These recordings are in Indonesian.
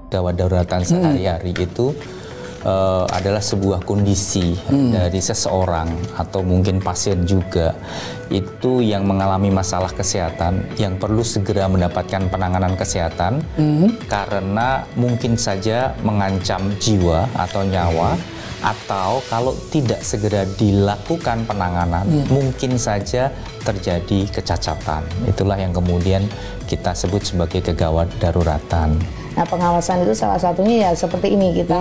Gawat daruratan sehari-hari itu adalah sebuah kondisi dari seseorang atau mungkin pasien juga itu yang mengalami masalah kesehatan yang perlu segera mendapatkan penanganan kesehatan karena mungkin saja mengancam jiwa atau nyawa, atau kalau tidak segera dilakukan penanganan mungkin saja terjadi kecacatan. Itulah yang kemudian kita sebut sebagai kegawat daruratan. Nah, pengawasan itu salah satunya ya seperti ini, kita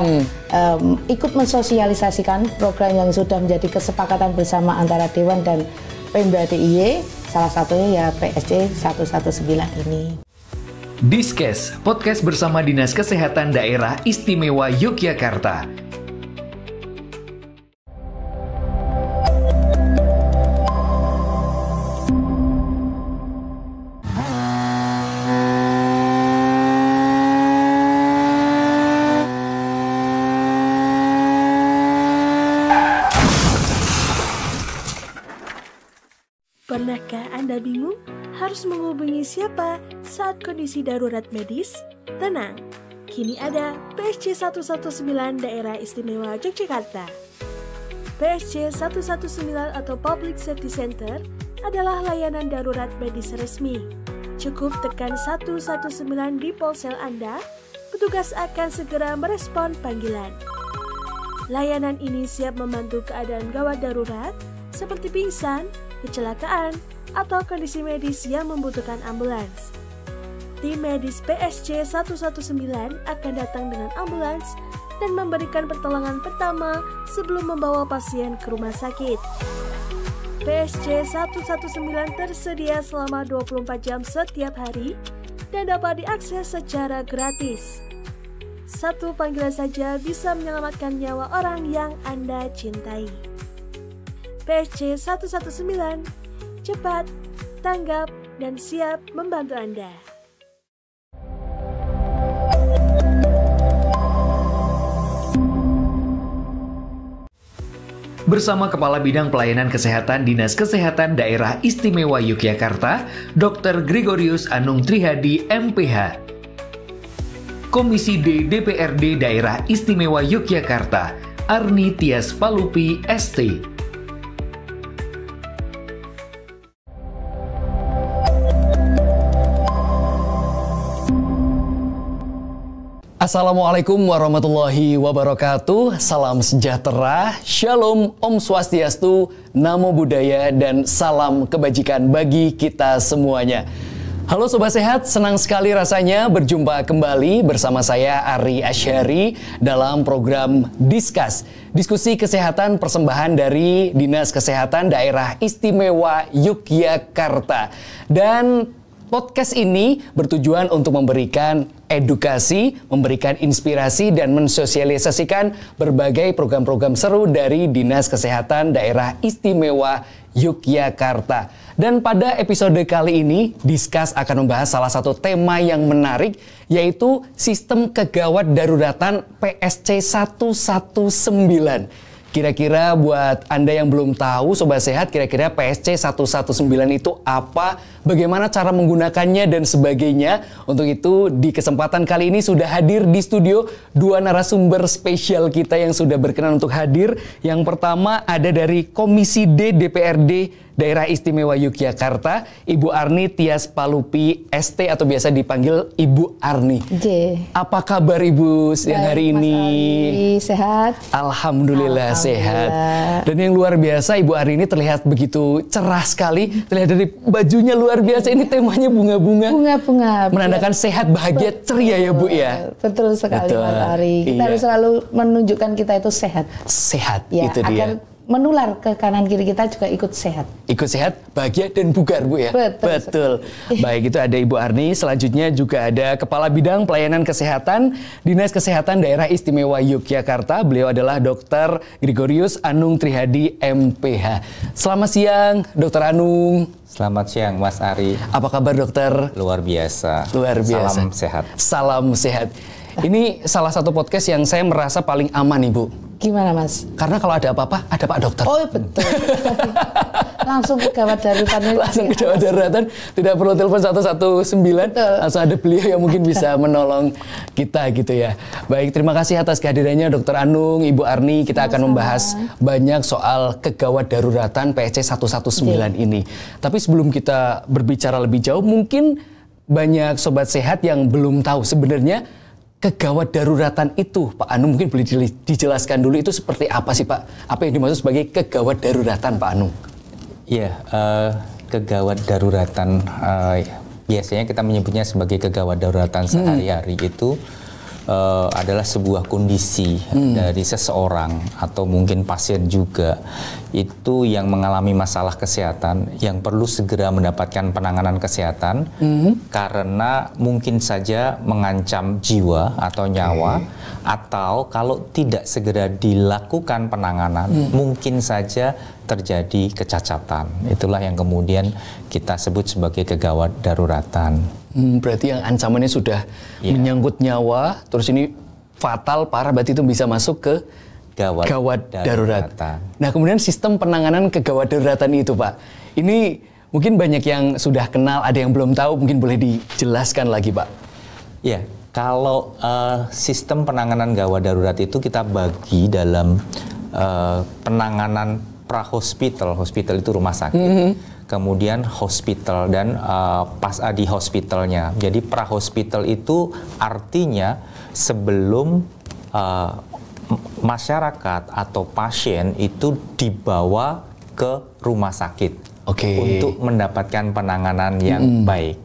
ikut mensosialisasikan program yang sudah menjadi kesepakatan bersama antara Dewan dan Pemda DIY, salah satunya ya PSC 119 ini. Diskes, podcast bersama Dinas Kesehatan Daerah Istimewa Yogyakarta. Pernahkah Anda bingung harus menghubungi siapa saat kondisi darurat medis? Tenang, kini ada PSC 119 Daerah Istimewa Yogyakarta. PSC 119 atau Public Safety Center adalah layanan darurat medis resmi. Cukup tekan 119 di ponsel Anda, petugas akan segera merespon panggilan. Layanan ini siap membantu keadaan gawat darurat seperti pingsan, kecelakaan, atau kondisi medis yang membutuhkan ambulans. Tim medis PSC 119 akan datang dengan ambulans dan memberikan pertolongan pertama sebelum membawa pasien ke rumah sakit. PSC 119 tersedia selama 24 jam setiap hari dan dapat diakses secara gratis. Satu panggilan saja bisa menyelamatkan nyawa orang yang Anda cintai. PSC 119, cepat, tanggap, dan siap membantu Anda. Bersama Kepala Bidang Pelayanan Kesehatan Dinas Kesehatan Daerah Istimewa Yogyakarta, Dr. Gregorius Anung Trihadi, MPH. Komisi D DPRD Daerah Istimewa Yogyakarta, Arni Tias Palupi, ST. Assalamualaikum warahmatullahi wabarakatuh. Salam sejahtera, shalom, om swastiastu, namo buddhaya, dan salam kebajikan bagi kita semuanya. Halo Sobat Sehat, senang sekali rasanya berjumpa kembali bersama saya Ari Asyari dalam program Diskus, diskusi kesehatan persembahan dari Dinas Kesehatan Daerah Istimewa Yogyakarta. Dan podcast ini bertujuan untuk memberikan edukasi, memberikan inspirasi, dan mensosialisasikan berbagai program-program seru dari Dinas Kesehatan Daerah Istimewa Yogyakarta. Dan pada episode kali ini, Diskus akan membahas salah satu tema yang menarik, yaitu sistem kegawat daruratan PSC 119. Kira-kira buat Anda yang belum tahu, Sobat Sehat, kira-kira PSC 119 itu apa, bagaimana cara menggunakannya, dan sebagainya. Untuk itu, di kesempatan kali ini sudah hadir di studio dua narasumber spesial kita yang sudah berkenan untuk hadir. Yang pertama ada dari Komisi D DPRD Daerah Istimewa Yogyakarta, Ibu Arni Tias Palupi, ST, atau biasa dipanggil Ibu Arni. J. Apa kabar Ibu siang hari ini? Mas Arni, sehat? Alhamdulillah sehat. Dan yang luar biasa, Ibu Arni ini terlihat begitu cerah sekali. Terlihat dari bajunya luar biasa. Ini temanya bunga-bunga. Bunga-bunga. Menandakan sehat, bahagia, ceria ya Bu ya. Betul sekali Betul. Mas Ari. Kita harus selalu menunjukkan kita itu sehat. Sehat, Ya, itu dia. menular ke kanan kiri kita juga ikut sehat. Ikut sehat, bahagia, dan bugar Bu ya. Betul. Baik, itu ada Ibu Arni. Selanjutnya juga ada Kepala Bidang Pelayanan Kesehatan Dinas Kesehatan Daerah Istimewa Yogyakarta. Beliau adalah Dr. Gregorius Anung Trihadi, MPH. Selamat siang, Dr. Anung. Selamat siang Mas Ari. Apa kabar dokter? Luar biasa. Luar biasa. Salam sehat. Salam sehat. Ini salah satu podcast yang saya merasa paling aman, Ibu. Gimana Mas? Karena kalau ada apa-apa, ada Pak Dokter. Oh betul. Langsung ke gawat darurat. Langsung ke gawat daruratan, tidak perlu telepon 119, langsung ada beliau yang mungkin bisa menolong kita gitu ya. Baik, terima kasih atas kehadirannya Dr. Anung, Ibu Arni. Kita akan membahas banyak soal kegawat daruratan PSC 119 ini. Tapi sebelum kita berbicara lebih jauh, mungkin banyak sobat sehat yang belum tahu sebenarnya kegawat daruratan itu, Pak Anung, mungkin boleh dijelaskan dulu itu seperti apa sih Pak? Apa yang dimaksud sebagai kegawat daruratan, Pak Anung? Iya, kegawat daruratan biasanya kita menyebutnya sebagai kegawat daruratan sehari-hari itu adalah sebuah kondisi dari seseorang atau mungkin pasien juga itu yang mengalami masalah kesehatan yang perlu segera mendapatkan penanganan kesehatan karena mungkin saja mengancam jiwa atau nyawa, atau kalau tidak segera dilakukan penanganan mungkin saja terjadi kecacatan. Itulah yang kemudian kita sebut sebagai kegawat daruratan. Berarti yang ancamannya sudah menyangkut nyawa, terus ini fatal, parah, berarti itu bisa masuk ke gawat darurat. Nah, kemudian sistem penanganan kegawat daruratan itu, Pak. Ini mungkin banyak yang sudah kenal, ada yang belum tahu, mungkin boleh dijelaskan lagi, Pak. Ya, kalau sistem penanganan gawat darurat itu kita bagi dalam penanganan prahospital. Hospital itu rumah sakit. Kemudian hospital dan pas di hospitalnya. Jadi prahospital itu artinya sebelum masyarakat atau pasien itu dibawa ke rumah sakit untuk mendapatkan penanganan yang baik.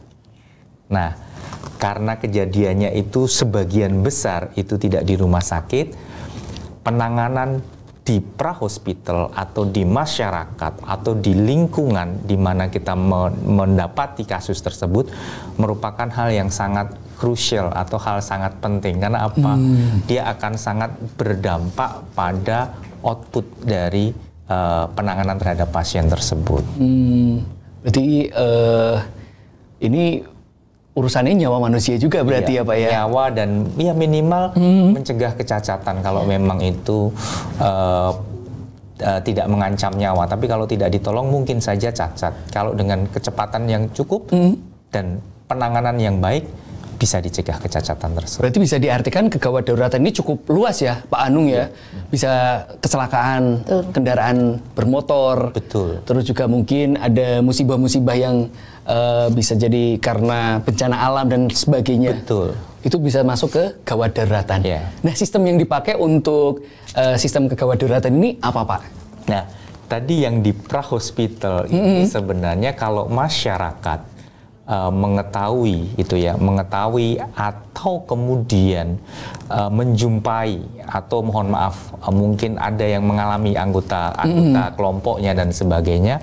Nah, karena kejadiannya itu sebagian besar itu tidak di rumah sakit, penanganan di prahospital atau di masyarakat atau di lingkungan di mana kita mendapati kasus tersebut merupakan hal yang sangat krusial atau hal sangat penting. Karena apa? Dia akan sangat berdampak pada output dari penanganan terhadap pasien tersebut. Berarti ini urusannya nyawa manusia juga berarti ya Pak ya? Nyawa dan ya minimal mencegah kecacatan kalau memang itu tidak mengancam nyawa. Tapi kalau tidak ditolong mungkin saja cacat. Kalau dengan kecepatan yang cukup dan penanganan yang baik bisa dicegah kecacatan tersebut. Berarti bisa diartikan kegawat daruratan ini cukup luas ya Pak Anung ya? Bisa kecelakaan kendaraan bermotor. Betul. Terus juga mungkin ada musibah-musibah yang bisa jadi karena bencana alam dan sebagainya. Betul. Itu bisa masuk ke gawat daruratan. Nah, sistem yang dipakai untuk sistem kegawat daruratan ini apa Pak? Nah, tadi yang di prahospital ini sebenarnya kalau masyarakat mengetahui itu ya, mengetahui atau kemudian menjumpai atau mohon maaf mungkin ada yang mengalami anggota kelompoknya dan sebagainya.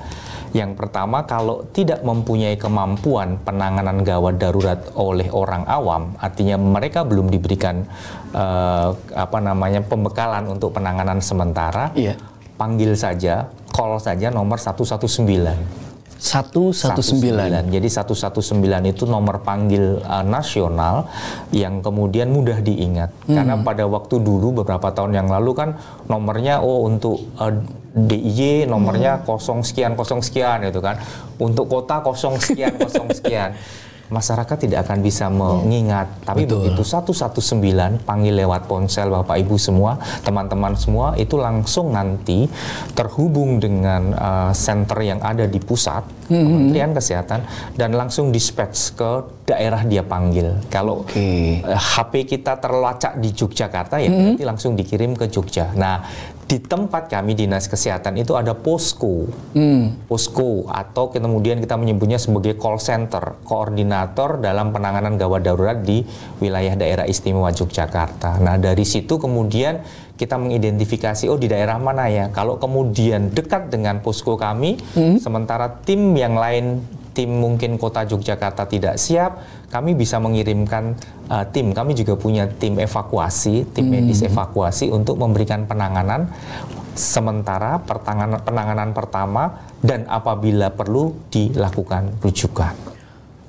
Yang pertama, kalau tidak mempunyai kemampuan penanganan gawat darurat oleh orang awam, artinya mereka belum diberikan pembekalan untuk penanganan sementara, panggil saja, call saja nomor 119. 119. Jadi 119 itu nomor panggil nasional yang kemudian mudah diingat. Karena pada waktu dulu beberapa tahun yang lalu kan nomornya untuk DIY nomornya 0 sekian gitu kan. Untuk kota 0 sekian. Masyarakat tidak akan bisa mengingat. Tapi begitu 119 panggil lewat ponsel Bapak Ibu semua, teman-teman semua, itu langsung nanti terhubung dengan center yang ada di pusat Kementerian Kesehatan dan langsung dispatch ke daerah dia panggil. Kalau HP kita terlacak di Yogyakarta ya berarti langsung dikirim ke Jogja. Nah, di tempat kami Dinas Kesehatan itu ada posko. Posko atau kemudian kita menyebutnya sebagai call center, koordinator dalam penanganan gawat darurat di wilayah daerah istimewa Yogyakarta. Nah, dari situ kemudian kita mengidentifikasi di daerah mana ya. Kalau kemudian dekat dengan posko kami, sementara tim yang lain, tim mungkin kota Yogyakarta tidak siap, kami bisa mengirimkan tim. Kami juga punya tim evakuasi, tim medis evakuasi untuk memberikan penanganan sementara, penanganan pertama, dan apabila perlu dilakukan rujukan.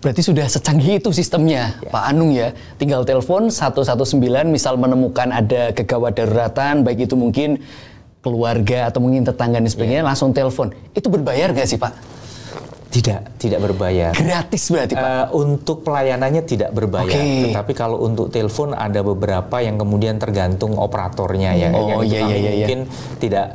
Berarti sudah secanggih itu sistemnya, Pak Anung ya. Tinggal telepon 119, misal menemukan ada kegawat daruratan, baik itu mungkin keluarga atau mungkin tetangga dan sebagainya langsung telepon. Itu berbayar nggak sih Pak? Tidak berbayar. Gratis berarti Pak? Untuk pelayanannya tidak berbayar. Oke. Tetapi kalau untuk telepon ada beberapa yang kemudian tergantung operatornya ya. Yang itu kami mungkin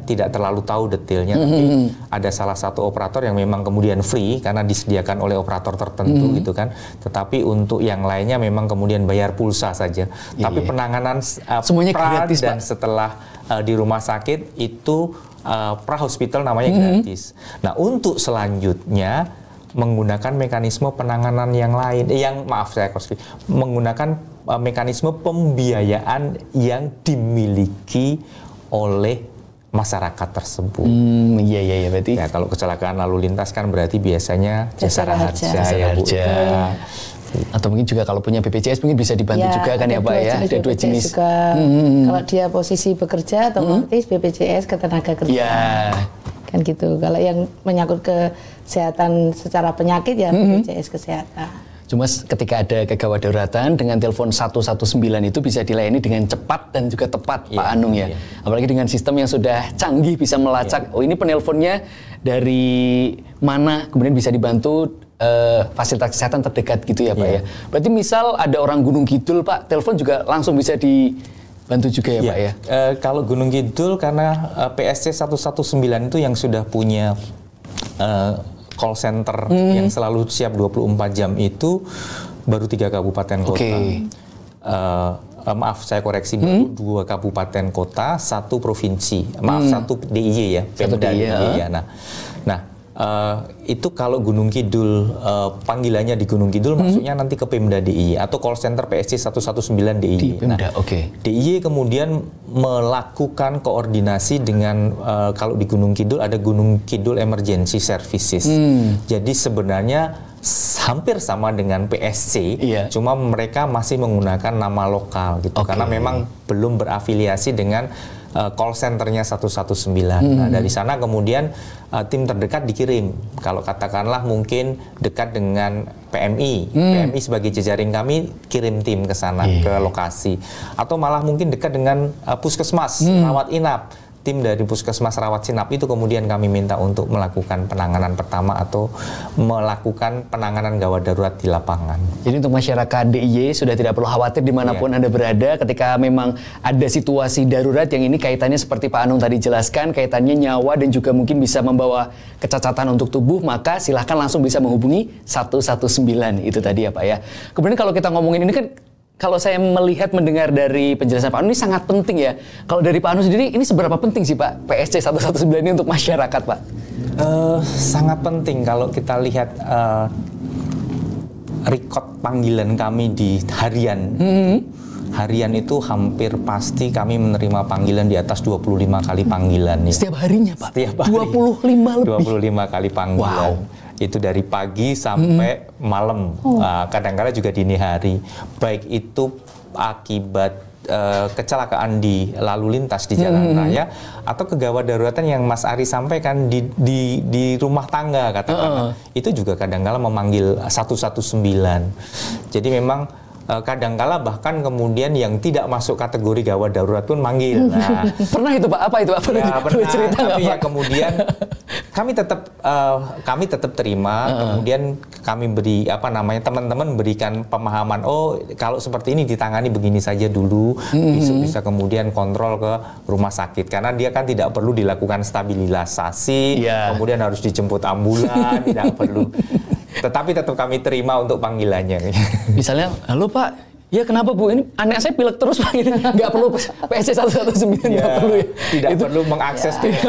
tidak terlalu tahu detailnya. Tapi ada salah satu operator yang memang kemudian free karena disediakan oleh operator tertentu gitu kan. Tetapi untuk yang lainnya memang kemudian bayar pulsa saja. Tapi penanganan semuanya gratis dan Pak. setelah di rumah sakit itu pra-hospital namanya gratis. Nah, untuk selanjutnya menggunakan mekanisme penanganan yang lain, menggunakan mekanisme pembiayaan yang dimiliki oleh masyarakat tersebut. Iya berarti. Ya, kalau kecelakaan lalu lintas kan berarti biasanya jasara harja ya Bu. Atau mungkin juga kalau punya BPJS mungkin bisa dibantu juga kan ya Pak ya. Ada dua jenis. Kalau dia posisi bekerja otomatis BPJS ketenaga kerjaan. Ya. Kan gitu. Kalau yang menyangkut kesehatan secara penyakit ya BPJS kesehatan. Cuma ketika ada kegawat daruratan dengan telepon 119 itu bisa dilayani dengan cepat dan juga tepat Pak Anung ya. Apalagi dengan sistem yang sudah canggih bisa melacak oh ini penelponnya dari mana kemudian bisa dibantu fasilitas kesehatan terdekat gitu ya Pak ya. Berarti misal ada orang Gunung Kidul Pak, telepon juga langsung bisa dibantu juga ya Pak ya. Kalau Gunung Kidul karena PSC 119 itu yang sudah punya call center yang selalu siap 24 jam itu baru 3 kabupaten kota. Maaf saya koreksi, baru 2 kabupaten kota, 1 provinsi. Maaf 1 DIY ya, Pemda DIY ya. Nah, itu kalau Gunung Kidul panggilannya di Gunung Kidul maksudnya nanti ke Pemda DIY atau call center PSC 119 DIY. Pemda, DIY kemudian melakukan koordinasi dengan kalau di Gunung Kidul ada Gunung Kidul Emergency Services. Jadi sebenarnya hampir sama dengan PSC, cuma mereka masih menggunakan nama lokal gitu karena memang belum berafiliasi dengan call centernya 119. Nah, dari sana kemudian tim terdekat dikirim. Kalau katakanlah mungkin dekat dengan PMI, PMI sebagai jejaring kami kirim tim ke sana ke lokasi. Atau malah mungkin dekat dengan puskesmas, rawat inap. Tim dari puskesmas rawat inap itu kemudian kami minta untuk melakukan penanganan pertama atau melakukan penanganan gawat darurat di lapangan. Jadi untuk masyarakat DIY sudah tidak perlu khawatir dimanapun Anda berada ketika memang ada situasi darurat yang ini kaitannya seperti Pak Anung tadi jelaskan, kaitannya nyawa dan juga mungkin bisa membawa kecacatan untuk tubuh, maka silahkan langsung bisa menghubungi 119 itu tadi ya Pak ya. Kemudian kalau kita ngomongin ini kan kalau saya mendengar dari penjelasan Pak Anu ini sangat penting ya. Kalau dari Pak Anu sendiri ini seberapa penting sih Pak PSC 119 ini untuk masyarakat Pak? Sangat penting kalau kita lihat record panggilan kami di harian. Harian itu hampir pasti kami menerima panggilan di atas 25 kali panggilan. Ya. Setiap harinya Pak? Setiap hari. 25 lebih? 25 kali panggilan. Wow. Itu dari pagi sampai malam, kadang-kadang juga dini hari. Baik itu akibat kecelakaan di lalu lintas di jalan raya atau kegawat daruratan yang Mas Ari sampaikan di rumah tangga katakanlah. Itu juga kadang-kadang memanggil 119. Jadi memang kadang-kala bahkan kemudian yang tidak masuk kategori gawat darurat pun manggil. Nah, pernah itu Pak? Apa itu Pak? Pernah cerita tapi Pak? Ya kemudian kami tetap terima, kemudian kami beri teman-teman berikan pemahaman, oh kalau seperti ini ditangani begini saja dulu, bisa kemudian kontrol ke rumah sakit karena dia kan tidak perlu dilakukan stabilisasi, kemudian harus dijemput ambulan, tidak perlu. Tetapi tetap kami terima untuk panggilannya. Misalnya, halo Pak, ya kenapa Bu? Ini anak saya pilek terus Pak. Nggak perlu PSC 119, nggak perlu ya. Tidak perlu mengakses PSC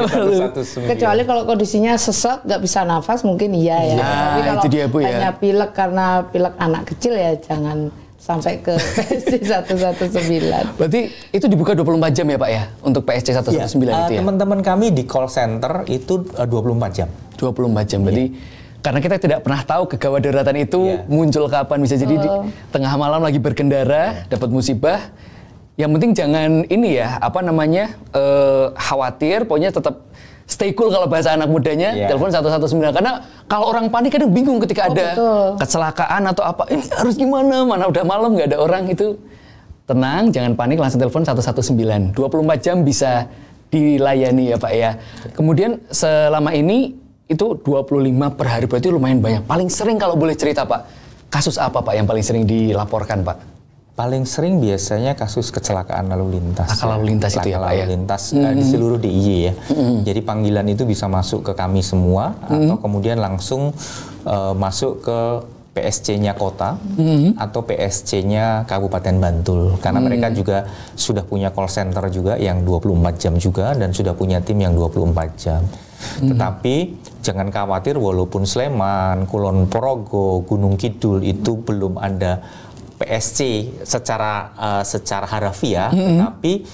119. Kecuali kalau kondisinya sesek, nggak bisa nafas, mungkin iya ya. Tapi kalau itu dia, Bu, ya. hanya pilek karena pilek anak kecil ya jangan sampai ke PSC 119. Berarti itu dibuka 24 jam ya Pak ya? Untuk PSC 119 itu ya? Teman-teman kami di call center itu 24 jam. 24 jam, berarti karena kita tidak pernah tahu kegawat daruratan itu muncul kapan, bisa jadi di tengah malam lagi berkendara dapat musibah. Yang penting jangan ini ya, khawatir, pokoknya tetap stay cool kalau bahasa anak mudanya, telepon 119. Karena kalau orang panik kadang bingung ketika ada kecelakaan atau apa, ini harus gimana, mana udah malam nggak ada orang itu. Tenang, jangan panik, langsung telepon 119. 24 jam bisa dilayani ya Pak ya. Kemudian selama ini itu 25 per hari, berarti lumayan banyak. Paling sering kalau boleh cerita Pak, kasus apa Pak yang paling sering dilaporkan Pak? Paling sering biasanya kasus kecelakaan lalu lintas. Lalu lintas itu ya Pak ya? Lalu lintas di seluruh DIY ya. Jadi panggilan itu bisa masuk ke kami semua atau kemudian langsung masuk ke PSC-nya kota atau PSC-nya Kabupaten Bantul. Karena mereka juga sudah punya call center juga yang 24 jam juga dan sudah punya tim yang 24 jam. Tetapi jangan khawatir, walaupun Sleman, Kulon Progo, Gunung Kidul itu belum ada PSC secara harafiah, tetapi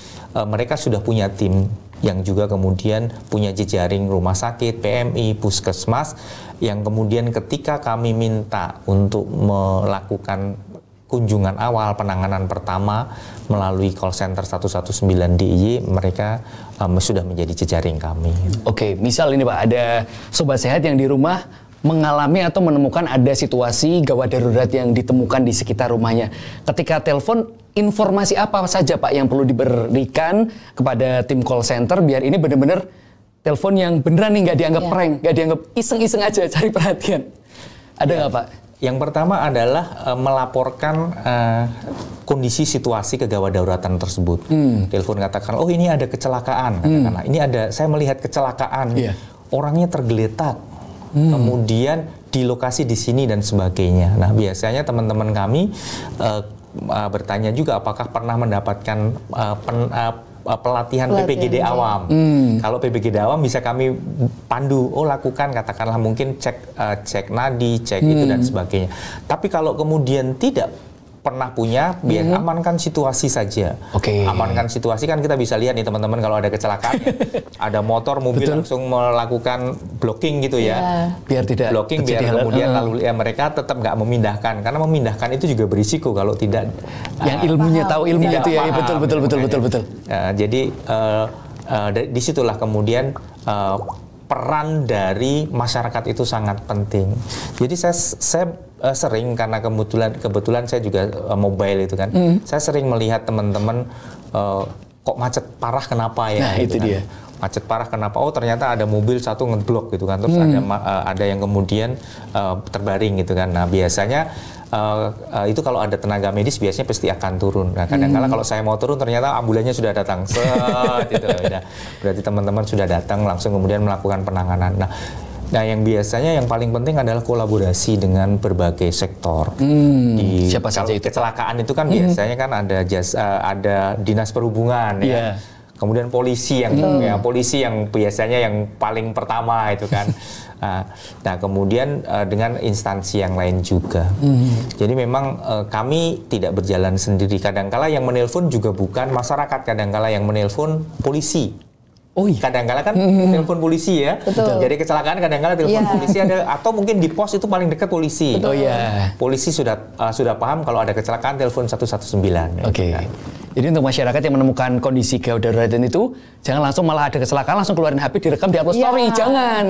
mereka sudah punya tim yang juga kemudian punya jejaring rumah sakit, PMI, puskesmas, yang kemudian ketika kami minta untuk melakukan kunjungan awal, penanganan pertama melalui call center 119 DIY, mereka sudah menjadi jejaring kami. Oke, misal ini Pak, ada sobat sehat yang di rumah mengalami atau menemukan ada situasi gawat darurat yang ditemukan di sekitar rumahnya. Ketika telepon, informasi apa saja Pak yang perlu diberikan kepada tim call center biar ini benar-benar telepon yang beneran nih, nggak dianggap prank, nggak dianggap iseng-iseng aja cari perhatian. Ada nggak Pak? Yang pertama adalah melaporkan kondisi situasi kegawat dauratan tersebut. Telepon katakan, oh ini ada kecelakaan, katakanlah. Ini ada, saya melihat kecelakaan, orangnya tergeletak. Kemudian di lokasi di sini dan sebagainya. Nah, biasanya teman-teman kami bertanya juga apakah pernah mendapatkan pelatihan PPGD awam. Kalau PPGD awam bisa kami pandu, oh lakukan, katakanlah mungkin cek nadi, cek itu dan sebagainya. Tapi kalau kemudian tidak pernah punya, biar amankan situasi saja. Amankan situasi kan kita bisa lihat nih teman-teman kalau ada kecelakaan, ada motor, mobil langsung melakukan blocking gitu ya. Biar tidak blocking, biar kemudian lalu ya mereka tetap nggak memindahkan, karena memindahkan itu juga berisiko kalau tidak yang ilmunya tahu ilmunya itu ya. Betul. Jadi disitulah kemudian peran dari masyarakat itu sangat penting. Jadi saya sering, karena kebetulan saya juga mobile itu kan, saya sering melihat teman-teman kok macet parah kenapa ya? Nah, itu kan. dia. Macet parah kenapa? Oh ternyata ada mobil satu ngeblok gitu kan, terus ada yang kemudian terbaring gitu kan. Nah biasanya itu kalau ada tenaga medis biasanya pasti akan turun. Nah kadang-kala kalau saya mau turun ternyata ambulannya sudah datang, gitu. Berarti teman-teman sudah datang langsung kemudian melakukan penanganan. Nah yang biasanya yang paling penting adalah kolaborasi dengan berbagai sektor. Siapa saja itu? Kecelakaan itu kan biasanya kan ada ada dinas perhubungan ya. Kemudian polisi polisi yang biasanya yang paling pertama itu kan. Nah kemudian dengan instansi yang lain juga. Jadi memang kami tidak berjalan sendiri. Kadangkala yang menelpon juga bukan masyarakat, kadangkala yang menelpon polisi. Oh iya. Kadang-kala kan telepon polisi ya. Betul. Jadi kecelakaan kadang-kala telepon polisi ada, atau mungkin di pos itu paling dekat polisi. Oh iya. Polisi sudah paham kalau ada kecelakaan telepon 119. Oke. Jadi untuk masyarakat yang menemukan kondisi gawat darurat itu, jangan langsung malah ada kecelakaan langsung keluarin HP direkam di upload story, jangan.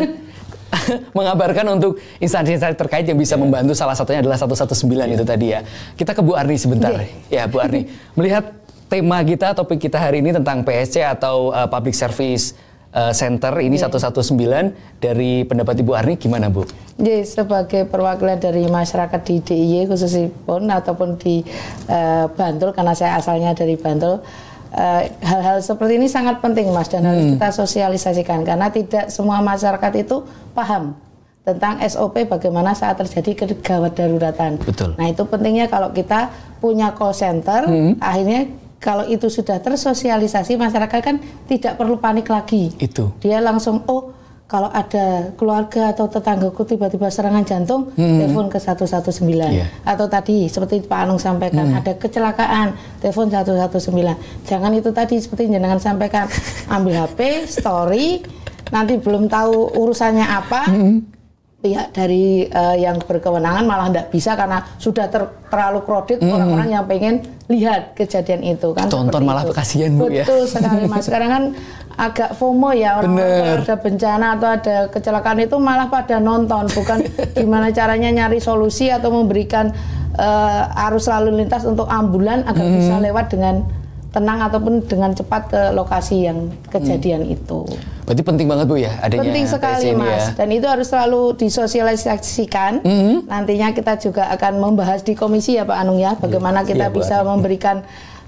Mengabarkan untuk instansi-instansi terkait yang bisa membantu, salah satunya adalah 119 itu tadi ya. Kita ke Bu Arni sebentar. Ya Bu Arni, melihat tema kita, topik kita hari ini tentang PSC atau Public Service Center ini 119, dari pendapat Ibu Arni gimana Bu? Jadi sebagai perwakilan dari masyarakat di DIY khususnya ataupun di Bantul, karena saya asalnya dari Bantul, hal-hal seperti ini sangat penting Mas, dan harus kita sosialisasikan karena tidak semua masyarakat itu paham tentang SOP bagaimana saat terjadi gawat daruratan. Betul. Nah itu pentingnya kalau kita punya call center, akhirnya kalau itu sudah tersosialisasi, masyarakat kan tidak perlu panik lagi. Itu. Dia langsung, oh kalau ada keluarga atau tetanggaku tiba-tiba serangan jantung, telepon ke 119. Atau tadi seperti Pak Anung sampaikan, ada kecelakaan, telepon 119. Jangan itu tadi seperti jenengan sampaikan, ambil HP, story, nanti belum tahu urusannya apa, pihak dari yang berkewenangan malah tidak bisa karena sudah terlalu kredit orang-orang yang pengen lihat kejadian itu kan. Tonton malah kasihan Bu ya. Betul sekali Mas. Sekarang kan agak FOMO ya, orang ada bencana atau ada kecelakaan itu malah pada nonton, bukan gimana caranya nyari solusi atau memberikan arus lalu lintas untuk ambulan agar bisa lewat dengan tenang ataupun dengan cepat ke lokasi yang kejadian itu. Berarti penting banget Bu ya adanya penting sekali PSC ini Mas, ya. dan itu harus selalu disosialisasikan. Nantinya kita juga akan membahas di komisi ya Pak Anung ya, bagaimana kita bisa memberikan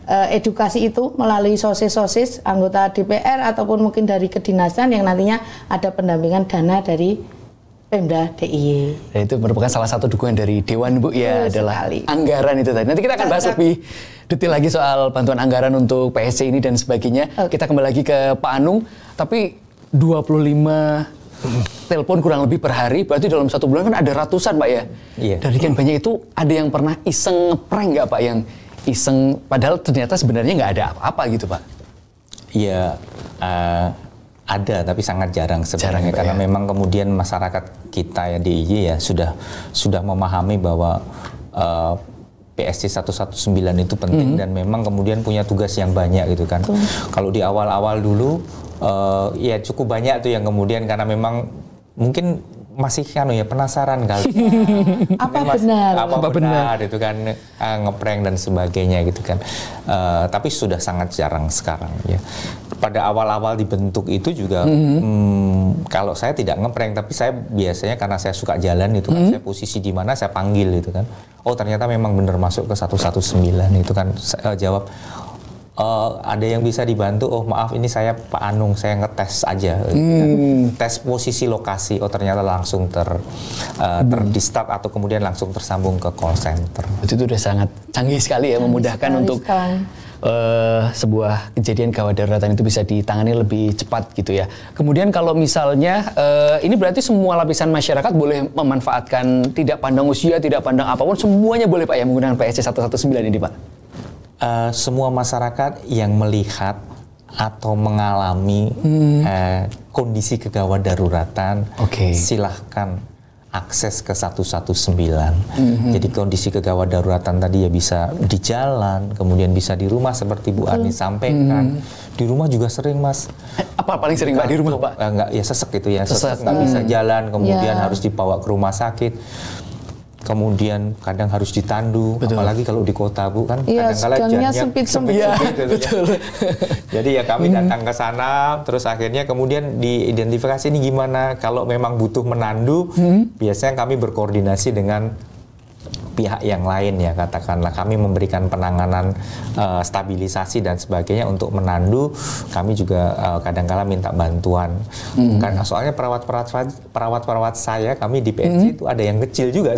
edukasi itu melalui sosis-sosis anggota DPR ataupun mungkin dari kedinasan yang nantinya ada pendampingan dana dari Pemda DIY. Dan itu merupakan salah satu dukungan dari Dewan Bu ya, adalah anggaran itu tadi. Nanti kita akan bahas lebih detail lagi soal bantuan anggaran untuk PSC ini dan sebagainya. Kita kembali lagi ke Pak Anung, tapi 25 telepon kurang lebih per hari, berarti dalam 1 bulan kan ada ratusan Pak ya? Iya. Dari sekian banyak itu ada yang pernah iseng ngeprank nggak Pak? Yang iseng, padahal ternyata sebenarnya nggak ada apa-apa gitu Pak? Iya, ada tapi sangat jarang sebenarnya, karena memang kemudian masyarakat kita ya DIY ya sudah memahami bahwa PSC 119 itu penting dan memang kemudian punya tugas yang banyak gitu kan. Kalau di awal-awal dulu ya cukup banyak tuh yang kemudian karena memang mungkin masih penasaran kali apa benar itu kan ngeprank dan sebagainya gitu kan. Tapi sudah sangat jarang sekarang ya. Pada awal-awal dibentuk itu juga kalau saya tidak ngeprank, tapi saya biasanya karena saya suka jalan itu kan, saya posisi di mana saya panggil itu kan. Oh ternyata memang benar masuk ke 119 itu kan, saya jawab ada yang bisa dibantu. Oh maaf ini saya Pak Anung, saya ngetes aja tes posisi lokasi. Oh ternyata langsung terdistart atau kemudian langsung tersambung ke call center. Itu udah sangat canggih sekali ya, memudahkan untuk sebuah kejadian gawat daruratan itu bisa ditangani lebih cepat gitu ya. Kemudian kalau misalnya ini berarti semua lapisan masyarakat boleh memanfaatkan, tidak pandang usia, tidak pandang apapun, semuanya boleh Pak ya menggunakan PSC 119 ini Pak? Semua masyarakat yang melihat atau mengalami kondisi kegawat daruratan, silahkan akses ke 119. Jadi kondisi kegawat daruratan tadi ya bisa di jalan, kemudian bisa di rumah seperti Bu Ani sampaikan. Di rumah juga sering Mas. Apa paling sering Pak di rumah Pak? Enggak, ya sesek itu ya, sesek nggak bisa jalan, kemudian harus dibawa ke rumah sakit. Kemudian kadang harus ditandu, apalagi kalau di kota Bu kan kadang-kala jalannya sempit gitu. Jadi ya kami datang ke sana, terus akhirnya kemudian diidentifikasi ini gimana. Kalau memang butuh menandu, biasanya kami berkoordinasi dengan pihak yang lain ya, katakanlah kami memberikan penanganan stabilisasi dan sebagainya untuk menandu. Kami juga kadang-kala minta bantuan karena soalnya perawat saya kami di PSC itu ada yang kecil juga.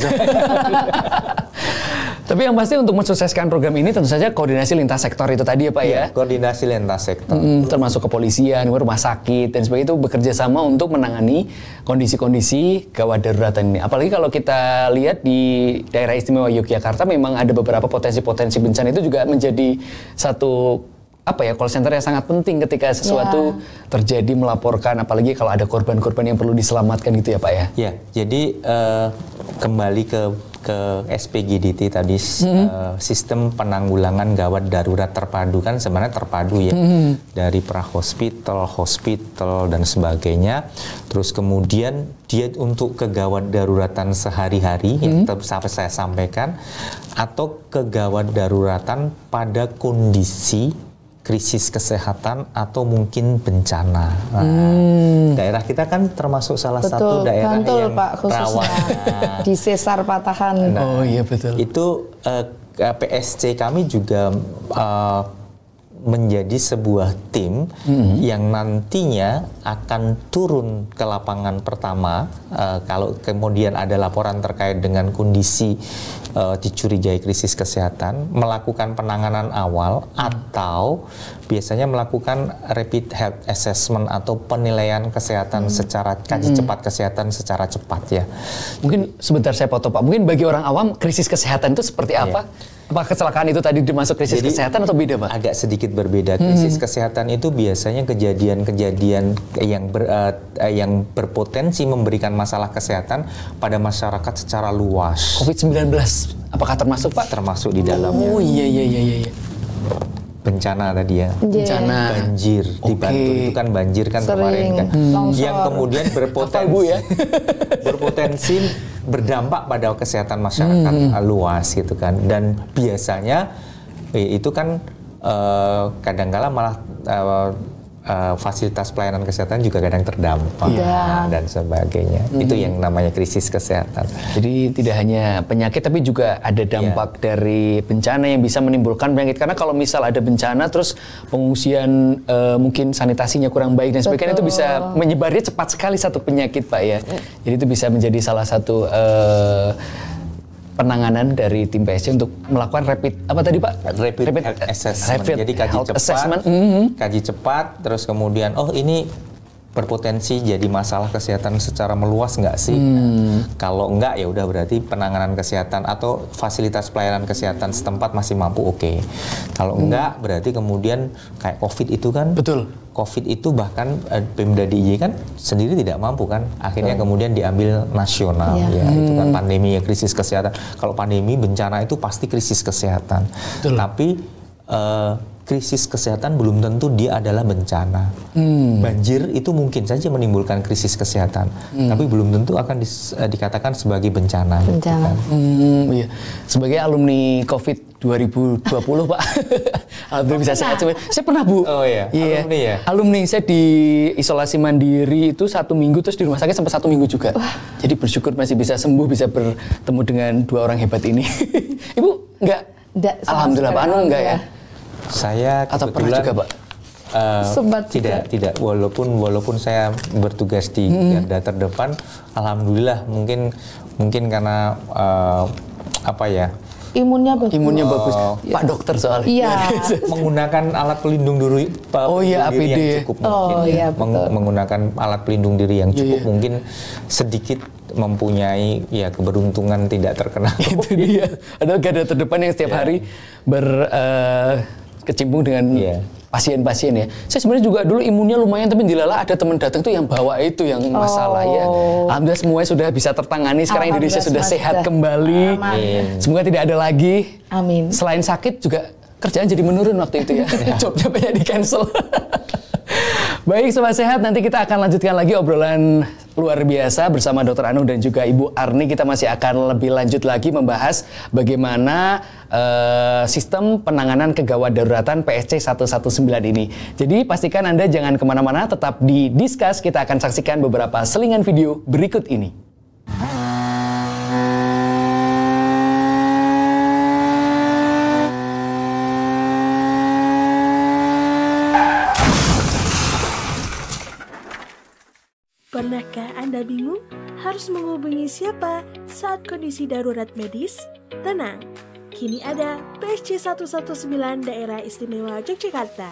Tapi yang pasti untuk mensukseskan program ini tentu saja koordinasi lintas sektor itu tadi ya Pak ya? Koordinasi lintas sektor. Termasuk kepolisian, rumah sakit, dan sebagainya itu bekerja sama untuk menangani kondisi-kondisi gawat daruratan ini. Apalagi kalau kita lihat di daerah istimewa Yogyakarta memang ada beberapa potensi-potensi bencana itu juga menjadi satu call center yang sangat penting ketika sesuatu terjadi, melaporkan, apalagi kalau ada korban-korban yang perlu diselamatkan gitu ya Pak ya? Ya, jadi kembali ke SPGDT tadi, sistem penanggulangan gawat darurat terpadu kan sebenarnya terpadu ya, dari prahospital, hospital dan sebagainya. Terus kemudian dia untuk kegawat daruratan sehari-hari yang sampai saya sampaikan, atau kegawat daruratan pada kondisi krisis kesehatan atau mungkin bencana. Daerah kita kan termasuk salah satu daerah yang Pak, rawan di sesar patahan. Oh iya betul. Itu PSC kami juga menjadi sebuah tim yang nantinya akan turun ke lapangan pertama kalau kemudian ada laporan terkait dengan kondisi dicurigai krisis kesehatan, melakukan penanganan awal atau biasanya melakukan rapid health assessment atau penilaian kesehatan secara kaji cepat kesehatan secara cepat ya. Mungkin sebentar saya potong Pak. Mungkin bagi orang awam krisis kesehatan itu seperti apa? Apakah kecelakaan itu tadi dimasuk krisis kesehatan atau beda Pak? Agak sedikit berbeda. Krisis kesehatan itu biasanya kejadian-kejadian yang berpotensi memberikan masalah kesehatan pada masyarakat secara luas. COVID-19 apakah termasuk Pak? Termasuk di dalamnya. Oh iya. Bencana tadi ya, bencana banjir di Bantul itu kan banjir kan kemarin kan, yang kemudian berpotensi berdampak pada kesehatan masyarakat luas gitu kan, dan biasanya itu kan kadang-kala malah fasilitas pelayanan kesehatan juga kadang terdampak dan sebagainya. Itu yang namanya krisis kesehatan. Jadi tidak hanya penyakit tapi juga ada dampak dari bencana yang bisa menimbulkan penyakit. Karena kalau misal ada bencana terus pengungsian mungkin sanitasinya kurang baik dan sebagainya, itu bisa menyebarnya cepat sekali satu penyakit, Pak ya. Jadi itu bisa menjadi salah satu penanganan dari tim PSC untuk melakukan rapid health assessment. Jadi kaji cepat, terus kemudian ini berpotensi jadi masalah kesehatan secara meluas nggak sih? Kalau enggak ya udah berarti penanganan kesehatan atau fasilitas pelayanan kesehatan setempat masih mampu oke. Kalau enggak berarti kemudian kayak COVID itu kan. Betul. COVID itu bahkan Pemda DIY kan sendiri tidak mampu kan, akhirnya kemudian diambil nasional ya itu kan pandemi ya, krisis kesehatan. Kalau pandemi bencana itu pasti krisis kesehatan. Betul. Tapi krisis kesehatan belum tentu dia adalah bencana. Banjir itu mungkin saja menimbulkan krisis kesehatan, tapi belum tentu akan dikatakan sebagai bencana. Gitu kan. Iya. Sebagai alumni COVID 2020 Pak, alhamdulillah bisa sehat. Saya pernah Bu. Oh iya. Alumni ya. Alumni saya di isolasi mandiri itu 1 minggu, terus di rumah sakit sampai 1 minggu juga. Jadi bersyukur masih bisa sembuh, bisa bertemu dengan 2 orang hebat ini. Ibu enggak? Alhamdulillah Pak Anung enggak ya? Saya atau pernah juga Pak? Tidak. Walaupun saya bertugas di garda terdepan, alhamdulillah mungkin karena imunnya bagus. Pak dokter soalnya. Iya. Menggunakan alat pelindung diri APD yang cukup mungkin. Menggunakan alat pelindung diri yang cukup mungkin sedikit mempunyai keberuntungan tidak terkena. Itu dia. Ada garda terdepan yang setiap hari berkecimpung dengan pasien-pasien ya. Saya sebenarnya juga dulu imunnya lumayan, tapi dilala ada teman datang tuh yang bawa itu yang masalah ya. Alhamdulillah semuanya sudah bisa tertangani. Sekarang Indonesia sudah sehat kembali. Semoga tidak ada lagi. Amin. Selain sakit juga kerjaan jadi menurun waktu itu ya. Job-job banyak di cancel. Baik Sobat Sehat, nanti kita akan lanjutkan lagi obrolan luar biasa bersama Dr. Anung dan juga Ibu Arni. Kita masih akan lebih lanjut lagi membahas bagaimana sistem penanganan kegawat daruratan PSC 119 ini. Jadi pastikan Anda jangan kemana-mana, tetap di Discuss. Kita akan saksikan beberapa selingan video berikut ini. Pernahkah Anda bingung harus menghubungi siapa saat kondisi darurat medis? Tenang, kini ada PSC 119 Daerah Istimewa Yogyakarta.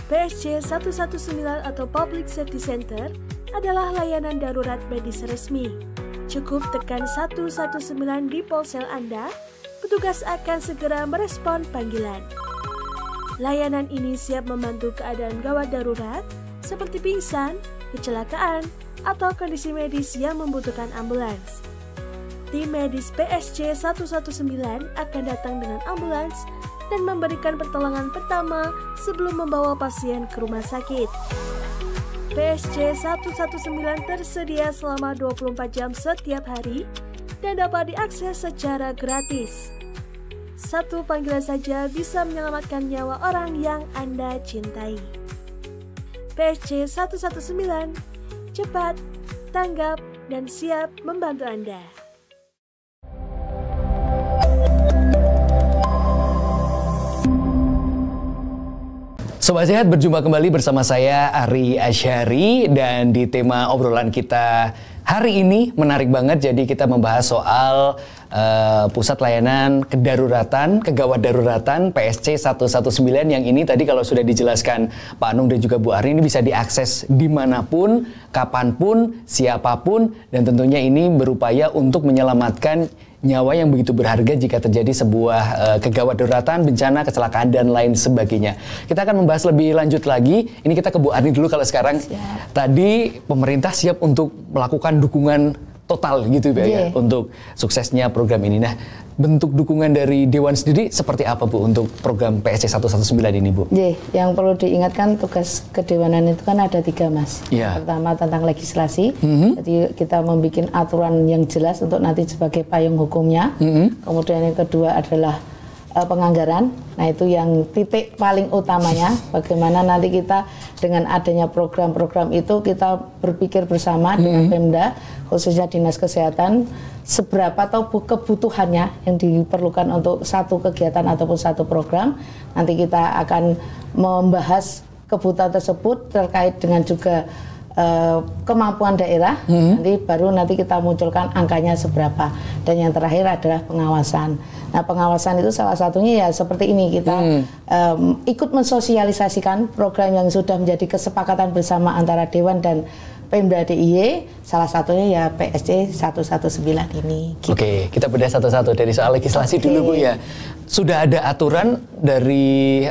PSC 119 atau Public Safety Center adalah layanan darurat medis resmi. Cukup tekan 119 di ponsel Anda, petugas akan segera merespon panggilan. Layanan ini siap membantu keadaan gawat darurat seperti pingsan, kecelakaan, atau kondisi medis yang membutuhkan ambulans. Tim medis PSC 119 akan datang dengan ambulans dan memberikan pertolongan pertama sebelum membawa pasien ke rumah sakit. PSC 119 tersedia selama 24 jam setiap hari dan dapat diakses secara gratis. Satu panggilan saja bisa menyelamatkan nyawa orang yang Anda cintai. PSC 119, cepat, tanggap, dan siap membantu Anda. Sobat Sehat, berjumpa kembali bersama saya Ari Asyari, dan di tema obrolan kita hari ini menarik banget. Jadi kita membahas soal pusat layanan kedaruratan, kegawat daruratan PSC 119 yang ini tadi kalau sudah dijelaskan Pak Anung dan juga Bu Arni, ini bisa diakses dimanapun, kapanpun, siapapun, dan tentunya ini berupaya untuk menyelamatkan nyawa yang begitu berharga jika terjadi sebuah kegawat daruratan, bencana, kecelakaan, dan lain sebagainya. Kita akan membahas lebih lanjut lagi. Ini kita ke Bu Arni dulu kalau sekarang. Siap. Tadi pemerintah siap untuk melakukan dukungan total gitu ya untuk suksesnya program ini. Nah, bentuk dukungan dari Dewan sendiri seperti apa Bu untuk program PSC 119 ini Bu? Yang perlu diingatkan tugas kedewanan itu kan ada 3 Mas. Pertama tentang legislasi, jadi kita membuat aturan yang jelas untuk nanti sebagai payung hukumnya. Kemudian yang kedua adalah penganggaran. Nah itu yang titik paling utamanya, bagaimana nanti kita dengan adanya program-program itu kita berpikir bersama dengan Pemda, khususnya Dinas Kesehatan, seberapa atau kebutuhannya yang diperlukan untuk satu kegiatan ataupun satu program. Nanti kita akan membahas kebutuhan tersebut terkait dengan juga kemampuan daerah, nanti kita munculkan angkanya seberapa. Dan yang terakhir adalah pengawasan. Nah pengawasan itu salah satunya ya seperti ini, kita ikut mensosialisasikan program yang sudah menjadi kesepakatan bersama antara Dewan dan Pemda DIY, salah satunya ya PSC 119 ini. Gitu. Oke, kita bedah satu-satu dari soal legislasi dulu Bu ya. Sudah ada aturan dari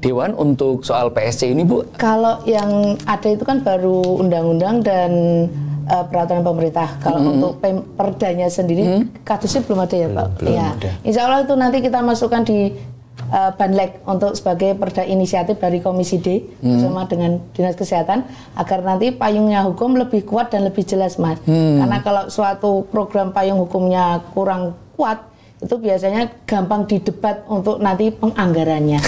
Dewan untuk soal PSC ini Bu? Kalau yang ada itu kan baru undang-undang dan peraturan pemerintah. Kalau untuk perdanya sendiri, kasusnya belum ada ya Pak? Belum ya. ada. Insya Allah itu nanti kita masukkan di Banlek untuk sebagai perda inisiatif dari Komisi D bersama dengan Dinas Kesehatan agar nanti payungnya hukum lebih kuat dan lebih jelas Mas. Karena kalau suatu program payung hukumnya kurang kuat, itu biasanya gampang didebat untuk nanti penganggarannya.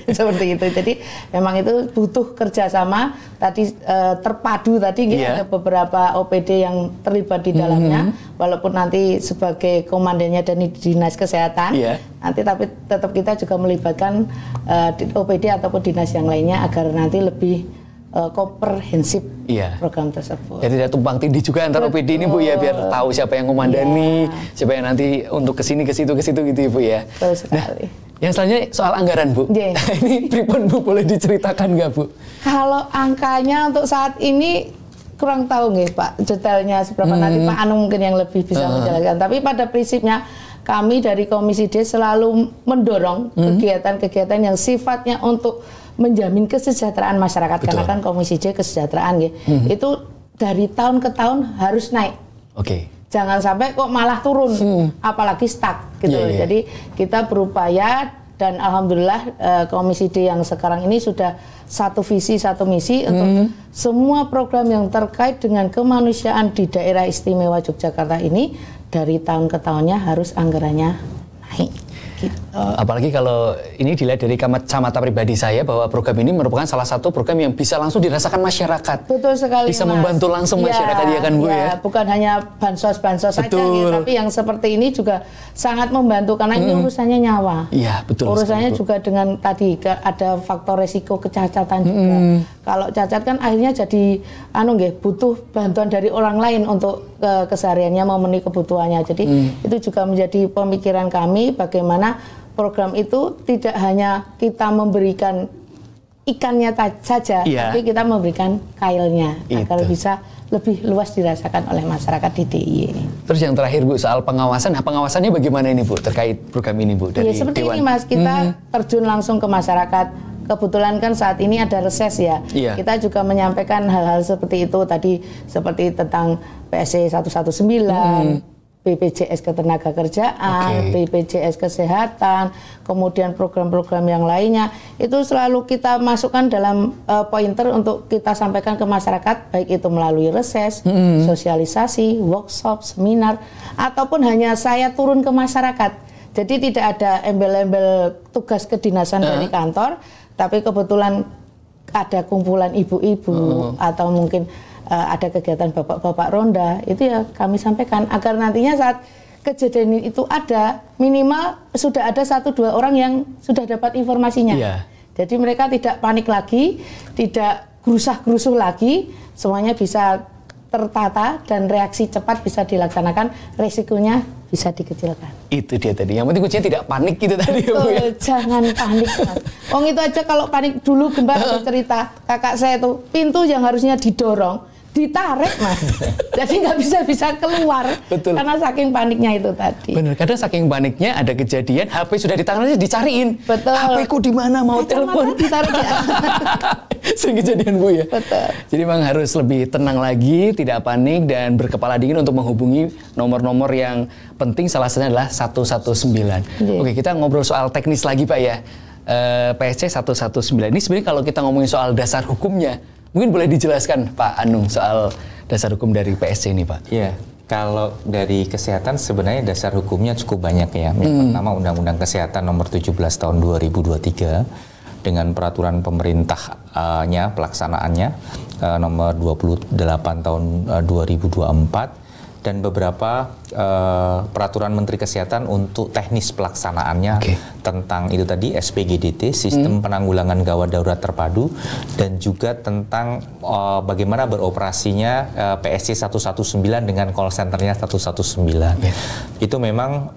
Seperti itu. Jadi memang itu butuh kerjasama tadi terpadu tadi ada beberapa OPD yang terlibat di dalamnya, walaupun nanti sebagai komandannya dari Dinas Kesehatan, nanti tapi tetap kita juga melibatkan OPD ataupun dinas yang lainnya agar nanti lebih komprehensif program tersebut. Ya tidak tumpang tindih juga antar OPD ini Bu ya, biar tahu siapa yang komandani, siapa yang nanti untuk kesini ke situ gitu ya Bu ya. Betul sekali. Nah, yang selanjutnya soal anggaran Bu. Ini pripun Bu, boleh diceritakan nggak Bu? Kalau angkanya untuk saat ini kurang tahu nih Pak detailnya seberapa, nanti Pak Anung mungkin yang lebih bisa menjelaskan. Tapi pada prinsipnya kami dari Komisi D selalu mendorong kegiatan-kegiatan yang sifatnya untuk menjamin kesejahteraan masyarakat. Betul. Karena kan Komisi D kesejahteraan itu dari tahun ke tahun harus naik. Jangan sampai kok malah turun, apalagi stuck gitu. Jadi kita berupaya dan alhamdulillah Komisi D yang sekarang ini sudah satu visi satu misi untuk semua program yang terkait dengan kemanusiaan di daerah istimewa Yogyakarta ini dari tahun ke tahunnya harus anggarannya naik. Gitu. Apalagi kalau ini dilihat dari kacamata pribadi saya bahwa program ini merupakan salah satu program yang bisa langsung dirasakan masyarakat. Betul sekali bisa Mas. Membantu langsung masyarakat ya kan Bu ya. Bukan hanya bansos-bansos saja ya, tapi yang seperti ini juga sangat membantu karena ini urusannya nyawa. Iya betul. Urusannya sekali, juga dengan tadi ada faktor resiko kecacatan juga. Kalau cacat kan akhirnya jadi butuh bantuan dari orang lain untuk kesehariannya memenuhi kebutuhannya. Jadi itu juga menjadi pemikiran kami bagaimana program itu tidak hanya kita memberikan ikannya saja, tapi kita memberikan kailnya agar bisa lebih luas dirasakan oleh masyarakat di DIY. Terus yang terakhir Bu soal pengawasan, nah pengawasannya bagaimana ini Bu terkait program ini Bu dari seperti Dewan? Ini Mas, kita terjun langsung ke masyarakat. Kebetulan kan saat ini ada reses ya. Kita juga menyampaikan hal-hal seperti itu tadi, seperti tentang PSC 119. BPJS Ketenagakerjaan, BPJS Kesehatan, kemudian program-program yang lainnya, itu selalu kita masukkan dalam pointer untuk kita sampaikan ke masyarakat, baik itu melalui reses, sosialisasi, workshop, seminar, ataupun hanya saya turun ke masyarakat. Jadi tidak ada embel-embel tugas kedinasan dari kantor, tapi kebetulan ada kumpulan ibu-ibu atau mungkin ada kegiatan bapak-bapak ronda, itu ya kami sampaikan agar nantinya saat kejadian itu ada minimal sudah ada 1-2 orang yang sudah dapat informasinya. Jadi mereka tidak panik lagi, tidak gerusah-gerusuh lagi, semuanya bisa tertata dan reaksi cepat bisa dilaksanakan, resikonya bisa dikecilkan. Itu dia tadi. Yang penting kuncinya tidak panik gitu tadi. Betul, ya, jangan panik Mas. Wong itu aja kalau panik dulu Gembar cerita kakak saya tuh pintu yang harusnya didorong ditarik Mas, jadi nggak bisa keluar. Betul. Karena saking paniknya itu tadi. Bener, kadang saking paniknya ada kejadian HP sudah di tangannya dicariin. Betul. HP ku di mana mau telepon ditarik ya. Sering kejadian Bu ya. Betul. Jadi memang harus lebih tenang lagi, tidak panik dan berkepala dingin untuk menghubungi nomor-nomor yang penting. Salah satunya adalah 119. Oke, kita ngobrol soal teknis lagi Pak ya. PSC 119 ini sebenarnya kalau kita ngomongin soal dasar hukumnya, mungkin boleh dijelaskan Pak Anung soal dasar hukum dari PSC ini Pak? Iya, Kalau dari kesehatan sebenarnya dasar hukumnya cukup banyak ya. Yang pertama Undang-Undang Kesehatan Nomor 17 Tahun 2023 dengan peraturan pemerintahnya pelaksanaannya Nomor 28 Tahun 2024 dan beberapa peraturan Menteri Kesehatan untuk teknis pelaksanaannya tentang itu tadi SPGDT, Sistem Penanggulangan Gawat Darurat Terpadu, dan juga tentang bagaimana beroperasinya PSC 119 dengan call centernya 119. Itu memang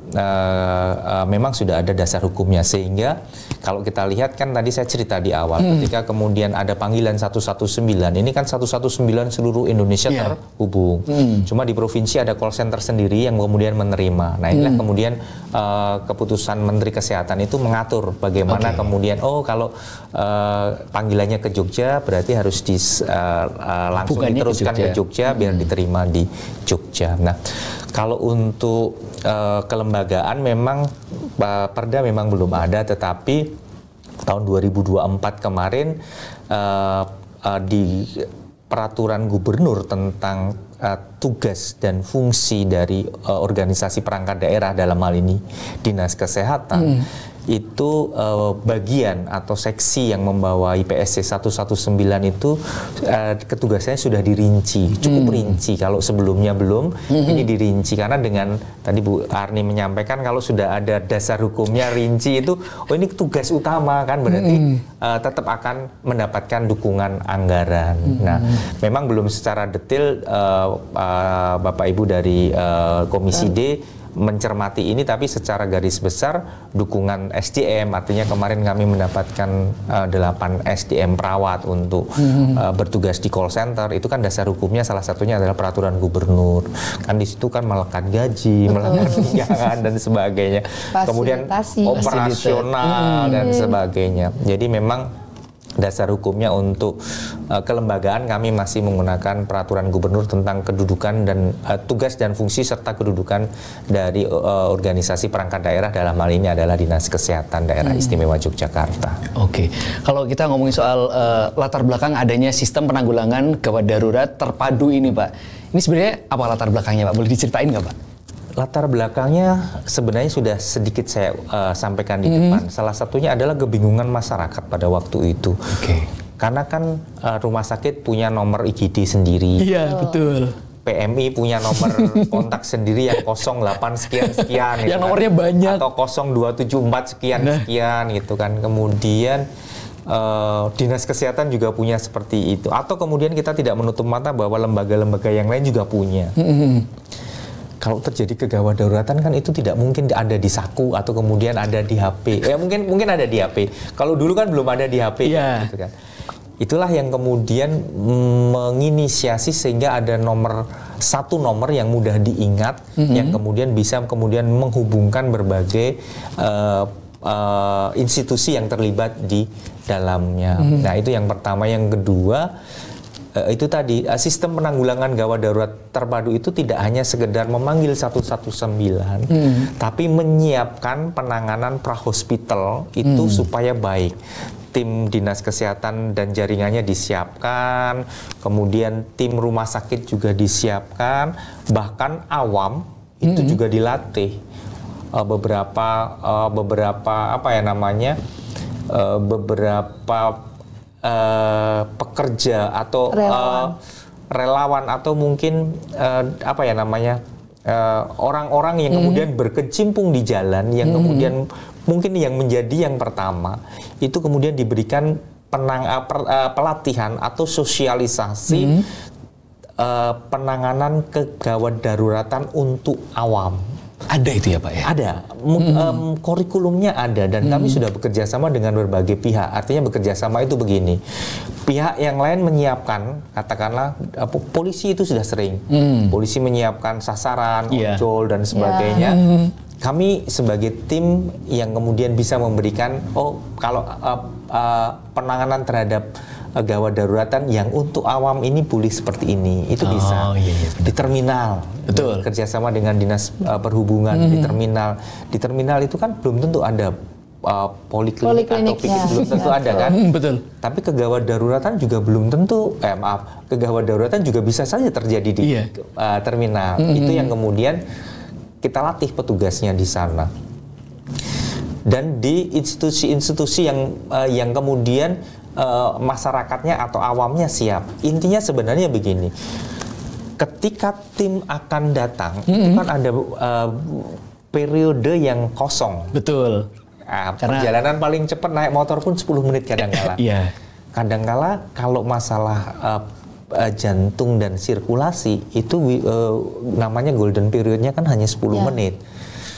sudah ada dasar hukumnya, sehingga kalau kita lihat kan tadi saya cerita di awal ketika kemudian ada panggilan 119, ini kan 119 seluruh Indonesia terhubung. Cuma di provinsi ada call center sendiri yang kemudian menerima. Nah inilah kemudian keputusan Menteri Kesehatan itu mengatur bagaimana kemudian kalau panggilannya ke Jogja berarti harus langsung diteruskan ke Jogja biar diterima di Jogja. Nah kalau untuk kelembagaan memang Perda memang belum ada, tetapi tahun 2024 kemarin di peraturan gubernur tentang tugas dan fungsi dari organisasi perangkat daerah, dalam hal ini Dinas Kesehatan, itu bagian atau seksi yang membawahi PSC 119 itu ketugasnya sudah dirinci, cukup rinci. Kalau sebelumnya belum, ini dirinci karena dengan tadi Bu Arni menyampaikan kalau sudah ada dasar hukumnya rinci itu, ini tugas utama kan, berarti tetap akan mendapatkan dukungan anggaran. Nah, memang belum secara detail Bapak Ibu dari Komisi D mencermati ini, tapi secara garis besar dukungan SDM, artinya kemarin kami mendapatkan 8 SDM perawat untuk bertugas di call center. Itu kan dasar hukumnya salah satunya adalah peraturan gubernur. Kan di situ kan melekat gaji, melekat tunjangan dan sebagainya. Kemudian operasional dan sebagainya. Jadi memang dasar hukumnya untuk kelembagaan kami masih menggunakan peraturan gubernur tentang kedudukan dan tugas dan fungsi serta kedudukan dari organisasi perangkat daerah, dalam hal ini adalah Dinas Kesehatan Daerah Istimewa Yogyakarta. Oke, kalau kita ngomongin soal latar belakang adanya sistem penanggulangan gawat darurat terpadu ini Pak, ini sebenarnya apa latar belakangnya Pak? Boleh diceritain nggak Pak? Latar belakangnya sebenarnya sudah sedikit saya sampaikan di depan. Salah satunya adalah kebingungan masyarakat pada waktu itu. Karena kan rumah sakit punya nomor IGD sendiri. Iya, betul. PMI punya nomor kontak sendiri yang 08 sekian-sekian. Yang nomornya banyak. Atau 0274 sekian-sekian gitu kan. Kemudian Dinas Kesehatan juga punya seperti itu. Atau kemudian kita tidak menutup mata bahwa lembaga-lembaga yang lain juga punya. Kalau terjadi kegawat daruratan kan itu tidak mungkin ada di saku atau kemudian ada di HP. Ya mungkin ada di HP. Kalau dulu kan belum ada di HP. Gitu kan. Itulah yang kemudian menginisiasi sehingga ada satu nomor yang mudah diingat, yang kemudian bisa menghubungkan berbagai institusi yang terlibat di dalamnya. Nah itu yang pertama. Yang kedua, itu tadi sistem penanggulangan gawat darurat terpadu itu tidak hanya sekedar memanggil 119, tapi menyiapkan penanganan prahospital itu supaya baik. Tim Dinas Kesehatan dan jaringannya disiapkan, kemudian tim rumah sakit juga disiapkan, bahkan awam itu juga dilatih. Beberapa pekerja atau relawan atau mungkin orang-orang yang kemudian berkecimpung di jalan, yang kemudian mungkin yang menjadi yang pertama itu kemudian diberikan pelatihan atau sosialisasi penanganan kegawat daruratan untuk awam. Ada itu ya Pak ya? Ada, kurikulumnya ada, dan kami sudah bekerja sama dengan berbagai pihak. Artinya bekerja sama itu begini, pihak yang lain menyiapkan, katakanlah polisi itu sudah sering, polisi menyiapkan sasaran, ojol dan sebagainya. Kami sebagai tim yang kemudian bisa memberikan, kalau penanganan terhadap gawat daruratan yang untuk awam ini boleh seperti ini, itu bisa. Di terminal, betul, kerjasama dengan dinas perhubungan. Di terminal itu kan belum tentu ada poliklinik atau belum tentu ada kan. Betul. Tapi kegawat daruratan juga belum tentu, kegawat daruratan juga bisa saja terjadi di terminal. Itu yang kemudian kita latih petugasnya di sana. Dan di institusi-institusi yang kemudian masyarakatnya atau awamnya siap. Intinya sebenarnya begini, ketika tim akan datang, itu kan ada periode yang kosong. Betul. Perjalanan paling cepat naik motor pun 10 menit kadang-kala. Kadang-kala kalau masalah jantung dan sirkulasi itu namanya golden periodnya kan hanya 10 menit.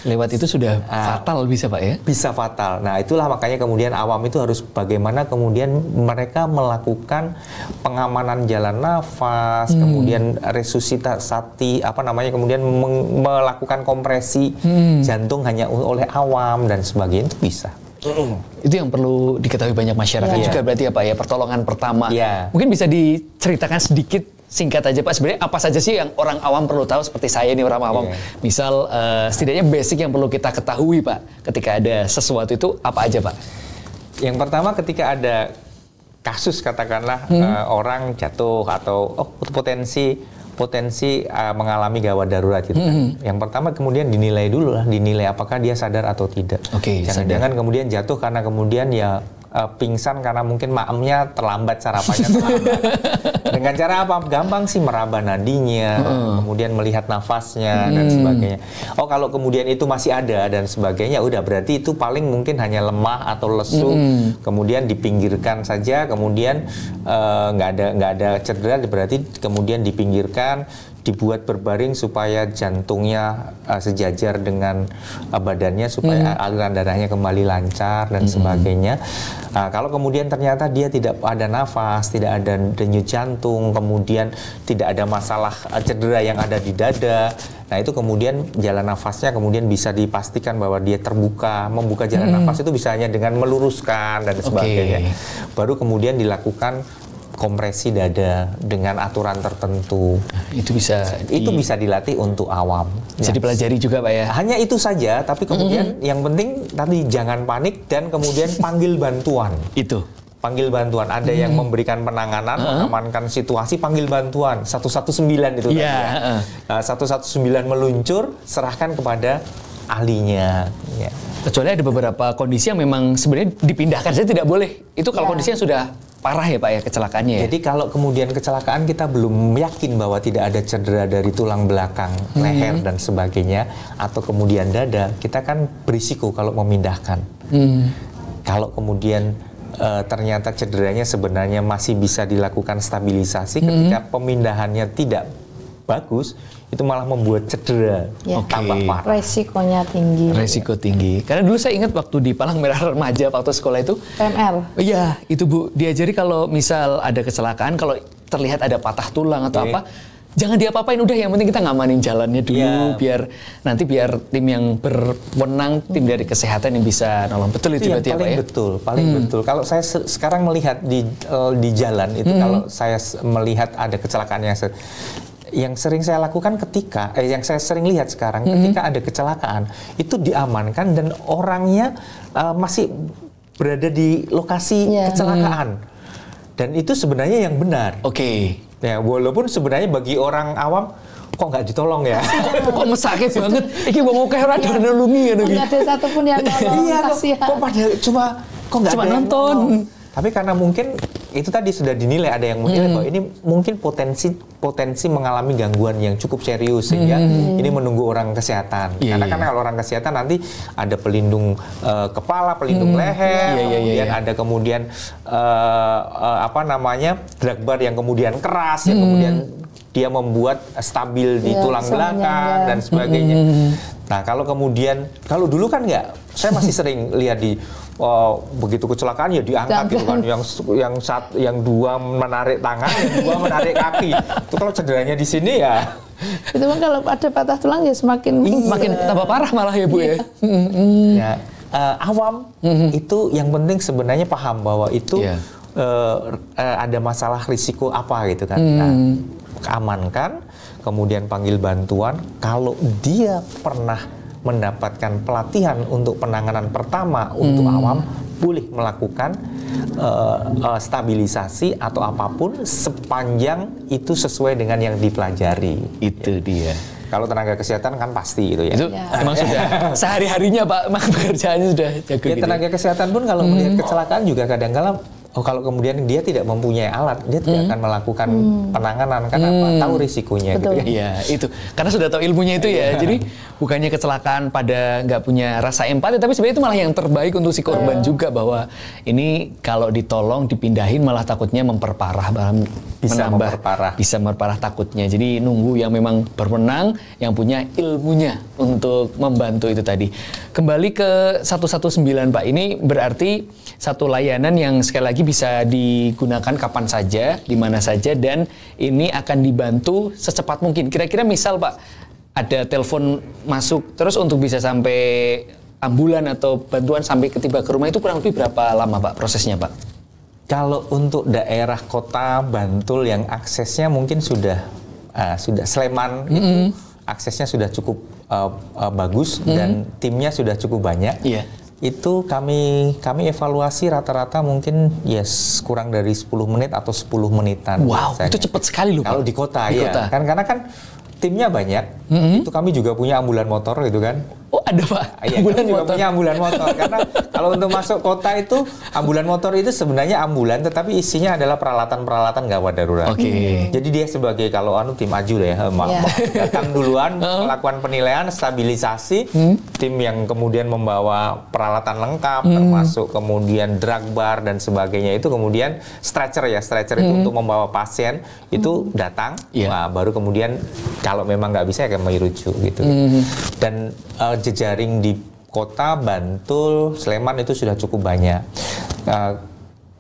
Lewat itu sudah fatal bisa Pak ya? Bisa fatal. Nah itulah makanya kemudian awam itu harus bagaimana kemudian mereka melakukan pengamanan jalan nafas, kemudian resusitasi, kemudian melakukan kompresi jantung hanya oleh awam dan sebagainya itu bisa. Itu yang perlu diketahui banyak masyarakat juga berarti ya Pak ya, pertolongan pertama. Mungkin bisa diceritakan sedikit singkat aja Pak, sebenarnya apa saja sih yang orang awam perlu tahu seperti saya nih orang awam. Misal setidaknya basic yang perlu kita ketahui Pak ketika ada sesuatu itu apa aja Pak? Yang pertama ketika ada kasus katakanlah orang jatuh atau potensi mengalami gawat darurat gitu kan. Yang pertama kemudian dinilai dulu lah, dinilai apakah dia sadar atau tidak. Jangan-jangan kemudian jatuh karena kemudian ya pingsan karena mungkin maemnya terlambat, sarapannya terlambat. Dengan cara apa? Gampang sih meraba nadinya, kemudian melihat nafasnya dan sebagainya. Oh kalau kemudian itu masih ada dan sebagainya, udah berarti itu paling mungkin hanya lemah atau lesu, kemudian dipinggirkan saja, kemudian nggak ada cedera, berarti kemudian dipinggirkan, dibuat berbaring supaya jantungnya sejajar dengan badannya supaya aliran darahnya kembali lancar dan sebagainya. Kalau kemudian ternyata dia tidak ada nafas, tidak ada denyut jantung, kemudian tidak ada masalah cedera yang ada di dada, nah itu kemudian jalan nafasnya kemudian bisa dipastikan bahwa dia terbuka. Membuka jalan nafas itu bisa hanya dengan meluruskan dan sebagainya. Baru kemudian dilakukan kompresi dada dengan aturan tertentu. Itu bisa dilatih untuk awam. Bisa dipelajari juga Pak ya. Hanya itu saja, tapi kemudian yang penting tadi jangan panik dan kemudian panggil bantuan. Panggil bantuan. Ada yang memberikan penanganan, mengamankan situasi, panggil bantuan. 119 itu tadi ya. 119 meluncur, serahkan kepada ahlinya. Kecuali ada beberapa kondisi yang memang sebenarnya dipindahkan saja tidak boleh. Itu kalau kondisinya sudah parah ya Pak ya kecelakaannya ya. Jadi kalau kemudian kecelakaan kita belum yakin bahwa tidak ada cedera dari tulang belakang, leher dan sebagainya, atau kemudian dada, kita kan berisiko kalau memindahkan. Kalau kemudian ternyata cederanya sebenarnya masih bisa dilakukan stabilisasi, ketika pemindahannya tidak bagus, itu malah membuat cedera tambah parah. Resikonya tinggi. Resiko tinggi. Karena dulu saya ingat waktu di Palang Merah Remaja waktu sekolah itu. PMR. Iya, itu Bu. Diajari kalau misal ada kecelakaan, kalau terlihat ada patah tulang atau apa, jangan diapa-apain, udah yang penting kita ngamanin jalannya dulu, biar tim yang berwenang, tim dari kesehatan yang bisa nolong. Betul itu berarti ya Pak ya? Paling betul. Kalau saya sekarang melihat di jalan itu, kalau saya melihat ada kecelakaan yang sering saya lakukan yang saya sering lihat sekarang ketika ada kecelakaan itu diamankan dan orangnya masih berada di lokasi kecelakaan dan itu sebenarnya yang benar. Ya walaupun sebenarnya bagi orang awam kok nggak ditolong ya? Kok mesake banget? Iki wong akeh ora nulungi ya nggak ada satupun yang nolong. Iya kok pada kok nggak ada nonton. Tapi karena mungkin itu tadi sudah dinilai, ada yang menilai bahwa ini mungkin potensi mengalami gangguan yang cukup serius sehingga ini menunggu orang kesehatan. Karena kan kalau orang kesehatan nanti ada pelindung kepala, pelindung leher, kemudian ada drag bar yang kemudian keras, yang kemudian dia membuat stabil di tulang belakang dan sebagainya. Nah kalau dulu kan nggak, saya masih sering lihat begitu kecelakaan ya diangkat gitu kan, yang dua menarik tangan, yang dua menarik kaki. Itu kalau cederanya di sini ya. Itu kan kalau ada patah tulang ya semakin tambah parah malah ya Bu ya. Awam itu yang penting sebenarnya paham bahwa itu ada masalah risiko apa gitu kan. Amankan, kemudian panggil bantuan. Kalau dia pernah mendapatkan pelatihan untuk penanganan pertama untuk awam, boleh melakukan stabilisasi atau apapun sepanjang itu sesuai dengan yang dipelajari. Itu dia. Kalau tenaga kesehatan kan pasti itu ya. Itu emang sudah sehari-harinya Pak, pekerjaannya sudah jago ya, gitu. tenaga kesehatan pun kalau melihat kecelakaan juga kadang-kala kalau kemudian dia tidak mempunyai alat, dia tidak akan melakukan penanganan karena apa? Tahu risikonya. Betul. Gitu. Iya, itu. Karena sudah tahu ilmunya itu ya. Jadi bukannya kecelakaan pada nggak punya rasa empati, tapi sebenarnya itu malah yang terbaik untuk si korban juga, bahwa ini kalau ditolong, dipindahin malah takutnya memperparah, Bisa memperparah takutnya. Jadi nunggu yang memang berwenang, yang punya ilmunya untuk membantu itu tadi. Kembali ke 119 Pak, ini berarti satu layanan yang sekali lagi bisa digunakan kapan saja, di mana saja, dan ini akan dibantu secepat mungkin. Kira-kira misal Pak, ada telepon masuk, terus untuk bisa sampai ambulan atau bantuan sampai tiba ke rumah itu kurang lebih berapa lama Pak prosesnya Pak? Kalau untuk daerah kota Bantul yang aksesnya mungkin sudah Sleman itu aksesnya sudah cukup bagus dan timnya sudah cukup banyak. Itu kami evaluasi rata-rata mungkin kurang dari 10 menit atau 10 menitan. Wow, biasanya. Itu cepat sekali loh Pak. Kalau di kota, ya. Karena kan timnya banyak, itu kami juga punya ambulan motor gitu kan. Oh ada Pak? Iya, kami juga punya ambulan motor. Karena kalau untuk masuk kota itu, ambulan motor itu sebenarnya ambulan, tetapi isinya adalah peralatan-peralatan gawat darurat. Jadi dia sebagai kalau tim aju deh, datang duluan, melakukan penilaian, stabilisasi, tim yang kemudian membawa peralatan lengkap, termasuk kemudian drag bar dan sebagainya itu kemudian stretcher itu untuk membawa pasien itu datang, baru kemudian kalau memang nggak bisa ya kami rujuk gitu. Dan jejaring di kota Bantul, Sleman itu sudah cukup banyak.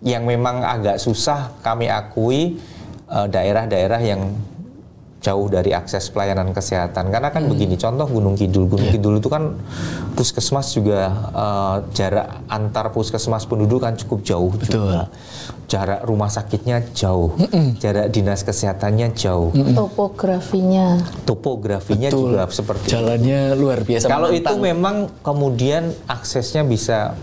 Yang memang agak susah kami akui daerah-daerah yang jauh dari akses pelayanan kesehatan. Karena kan begini, contoh Gunung Kidul. Gunung Kidul itu kan puskesmas juga jarak antar puskesmas penduduk kan cukup jauh juga. Jarak rumah sakitnya jauh, jarak dinas kesehatannya jauh. Topografinya juga seperti jalannya luar biasa. Kalau itu memang kemudian aksesnya bisa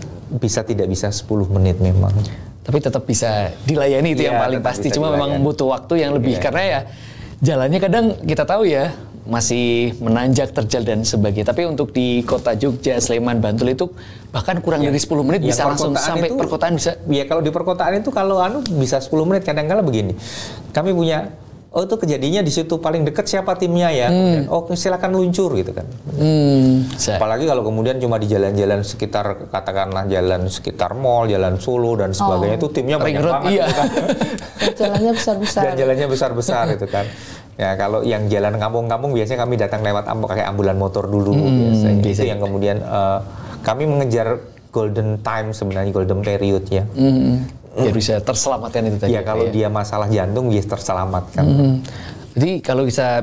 tidak bisa 10 menit memang. Tapi tetap bisa dilayani itu yang paling pasti. Cuma memang butuh waktu yang lebih karena ya jalannya kadang kita tahu ya masih menanjak, terjal dan sebagainya. Tapi untuk di kota Jogja, Sleman, Bantul itu bahkan kurang dari 10 menit bisa langsung sampai itu, perkotaan bisa. Ya kalau di perkotaan itu kalau bisa 10 menit. Kadang-kala begini. Kami punya itu kejadiannya di situ paling dekat siapa timnya ya. Kemudian, silakan luncur gitu kan. Apalagi kalau kemudian cuma di jalan-jalan sekitar katakanlah jalan sekitar mall, jalan Solo dan sebagainya itu timnya banyak banget gitu kan. Jalannya besar-besar. Dan jalannya besar-besar itu kan. Ya kalau yang jalan kampung-kampung biasanya kami datang lewat pakai ambulan motor dulu biasanya. Itu yang kemudian kami mengejar golden time sebenarnya, golden period ya. Biar bisa terselamatkan itu tadi. Ya kalau dia masalah jantung dia terselamatkan. Jadi kalau bisa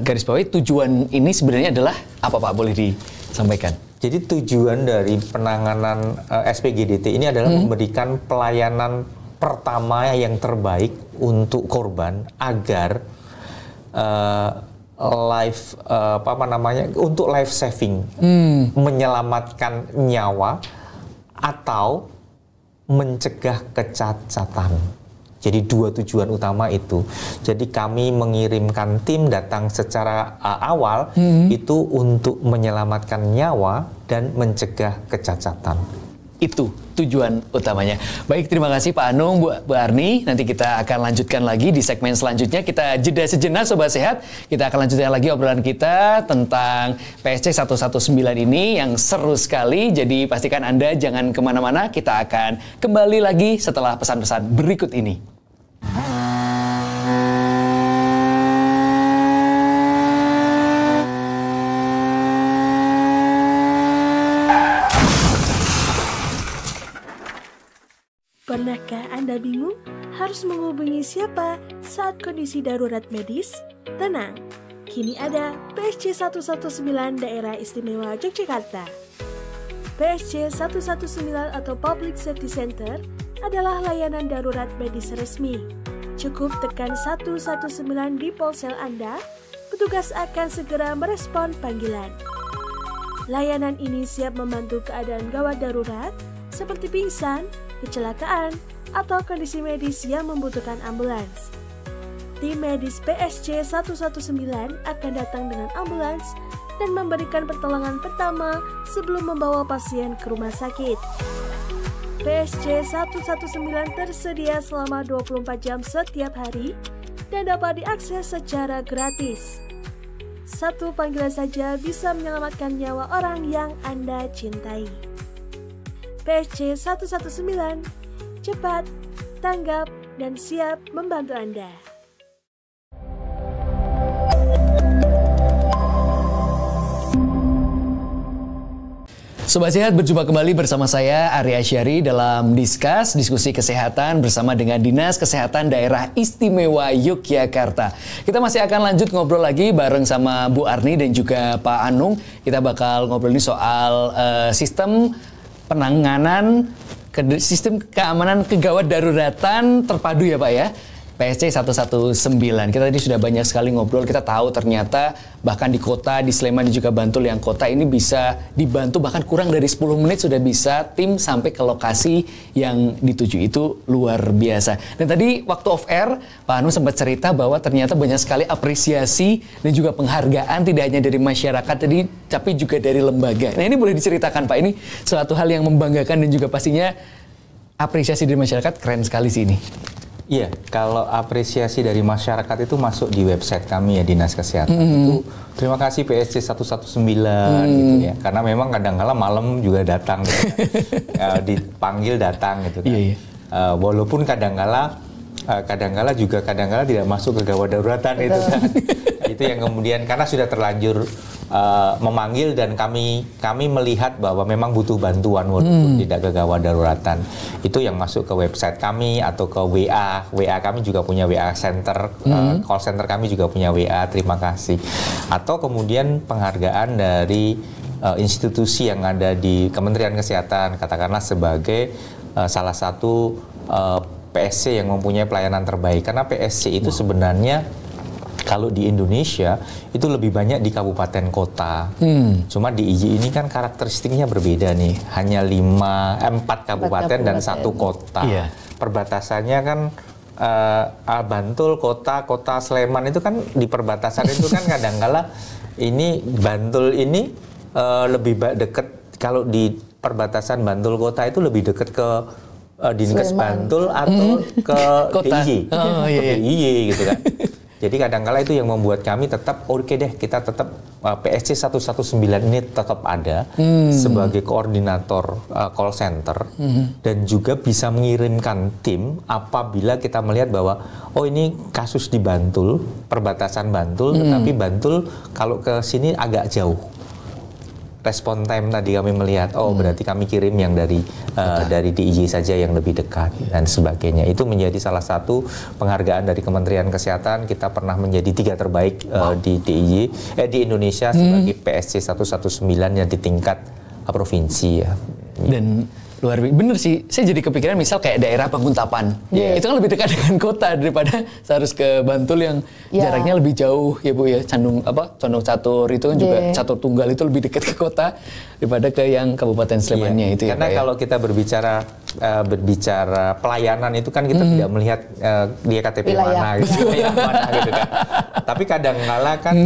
garis bawahi tujuan ini sebenarnya adalah apa Pak, boleh disampaikan? Jadi tujuan dari penanganan SPGDT ini adalah memberikan pelayanan pertama yang terbaik untuk korban agar untuk life saving, menyelamatkan nyawa atau mencegah kecacatan. Jadi dua tujuan utama itu. Jadi kami mengirimkan tim datang secara awal itu untuk menyelamatkan nyawa dan mencegah kecacatan. Itu tujuan utamanya. Baik, terima kasih Pak Anung, Bu Arni. Nanti kita akan lanjutkan lagi di segmen selanjutnya. Kita jeda sejenak Sobat Sehat. Kita akan lanjutkan lagi obrolan kita tentang PSC 119 ini yang seru sekali. Jadi pastikan Anda jangan kemana-mana. Kita akan kembali lagi setelah pesan-pesan berikut ini. Pernahkah Anda bingung harus menghubungi siapa saat kondisi darurat medis? Tenang, kini ada PSC 119 Daerah Istimewa Yogyakarta. PSC 119 atau Public Safety Center adalah layanan darurat medis resmi. Cukup tekan 119 di ponsel Anda, petugas akan segera merespon panggilan. Layanan ini siap membantu keadaan gawat darurat seperti pingsan, kecelakaan, atau kondisi medis yang membutuhkan ambulans. Tim medis PSC 119 akan datang dengan ambulans dan memberikan pertolongan pertama sebelum membawa pasien ke rumah sakit. PSC 119 tersedia selama 24 jam setiap hari dan dapat diakses secara gratis. Satu panggilan saja bisa menyelamatkan nyawa orang yang Anda cintai. PSC 119, cepat, tanggap, dan siap membantu Anda. Sobat Sehat, berjumpa kembali bersama saya Arya Syari dalam diskusi kesehatan bersama dengan Dinas Kesehatan Daerah Istimewa Yogyakarta. Kita masih akan lanjut ngobrol lagi bareng sama Bu Arni dan juga Pak Anung. Kita bakal ngobrol ini soal sistem penanganan, sistem keamanan kegawat daruratan terpadu ya Pak ya. PSC 119. Kita tadi sudah banyak sekali ngobrol, kita tahu ternyata bahkan di kota, di Sleman dan juga Bantul yang kota ini bisa dibantu bahkan kurang dari 10 menit sudah bisa tim sampai ke lokasi yang dituju. Itu luar biasa. Dan tadi waktu off air, Pak Anu sempat cerita bahwa ternyata banyak sekali apresiasi dan juga penghargaan tidak hanya dari masyarakat tadi, tapi juga dari lembaga. Nah ini boleh diceritakan Pak, ini suatu hal yang membanggakan dan juga pastinya apresiasi dari masyarakat keren sekali sih ini. Iya, kalau apresiasi dari masyarakat itu masuk di website kami ya Dinas Kesehatan. Itu terima kasih PSC 119 gitu ya. Karena memang kadang-kala malam juga datang gitu kan. Dipanggil datang gitu kan. Walaupun kadang-kala tidak masuk ke gawat daruratan itu kan. Itu yang kemudian karena sudah terlanjur memanggil dan kami melihat bahwa memang butuh bantuan walaupun tidak ke gawat daruratan. Itu yang masuk ke website kami atau ke WA kami juga punya WA center, call center kami juga punya WA, terima kasih. Atau kemudian penghargaan dari institusi yang ada di Kementerian Kesehatan, katakanlah sebagai salah satu PSC yang mempunyai pelayanan terbaik. Karena PSC itu sebenarnya kalau di Indonesia itu lebih banyak di kabupaten kota. Cuma di IJ ini kan karakteristiknya berbeda nih. Hanya 4 kabupaten dan 1 kota. Perbatasannya kan Bantul, kota Sleman itu kan di perbatasan itu kan kadang-kala ini Bantul ini lebih dekat, kalau di perbatasan Bantul kota itu lebih dekat ke Dinkes Bantul atau ke DIY. Ke DIY gitu kan. Jadi kadang-kala itu yang membuat kami tetap oke deh, kita tetap PSC 119 ini tetap ada sebagai koordinator call center dan juga bisa mengirimkan tim apabila kita melihat bahwa oh ini kasus di Bantul, perbatasan Bantul, tetapi Bantul kalau ke sini agak jauh. Respon time tadi kami melihat, oh berarti kami kirim yang dari DIY saja yang lebih dekat dan sebagainya. Itu menjadi salah satu penghargaan dari Kementerian Kesehatan. Kita pernah menjadi 3 terbaik di di Indonesia sebagai PSC 119 yang di tingkat provinsi ya. Dan luar biasa, bener sih, saya jadi kepikiran misal kayak daerah Banguntapan, itu kan lebih dekat dengan kota daripada harus ke Bantul yang jaraknya lebih jauh ya Bu ya. Condong Catur itu kan juga Catur Tunggal itu lebih dekat ke kota daripada ke yang Kabupaten Slemannya itu ya. Karena kalau kita berbicara pelayanan itu kan kita tidak melihat dia KTP mana gitu, gitu kan. Tapi kadang-kala kan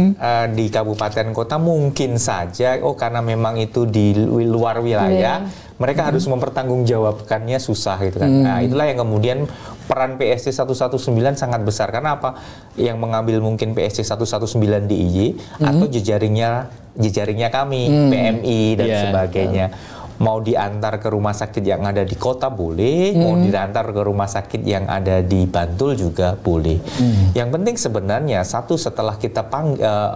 di kabupaten kota mungkin saja karena memang itu di luar wilayah, mereka harus mempertanggungjawabkannya susah gitu kan. Nah, itulah yang kemudian peran PSC 119 sangat besar. Karena apa? Yang mengambil mungkin PSC 119 di IJ atau jejaringnya kami, PMI dan sebagainya. Mau diantar ke rumah sakit yang ada di kota boleh, mau diantar ke rumah sakit yang ada di Bantul juga boleh. Yang penting sebenarnya setelah kita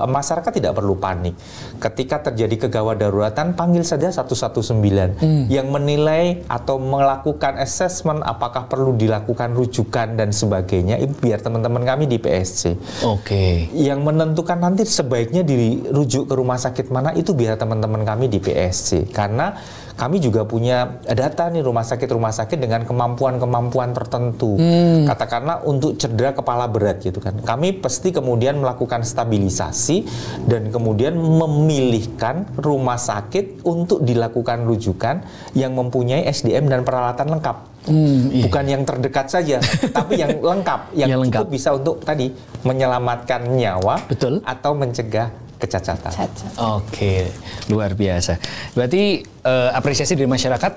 masyarakat tidak perlu panik. Ketika terjadi kegawat daruratan, panggil saja 119 yang menilai atau melakukan assessment apakah perlu dilakukan rujukan dan sebagainya. Itu biar teman-teman kami di PSC. Yang menentukan nanti sebaiknya dirujuk ke rumah sakit mana itu biar teman-teman kami di PSC. Karena kami juga punya data nih rumah sakit dengan kemampuan tertentu. Katakanlah untuk cedera kepala berat gitu kan. Kami pasti kemudian melakukan stabilisasi dan kemudian memilihkan rumah sakit untuk dilakukan rujukan yang mempunyai SDM dan peralatan lengkap. Bukan yang terdekat saja, tapi yang lengkap, yang cukup bisa untuk tadi menyelamatkan nyawa. Betul. Atau mencegah kecacatan. Oke, luar biasa. Berarti apresiasi dari masyarakat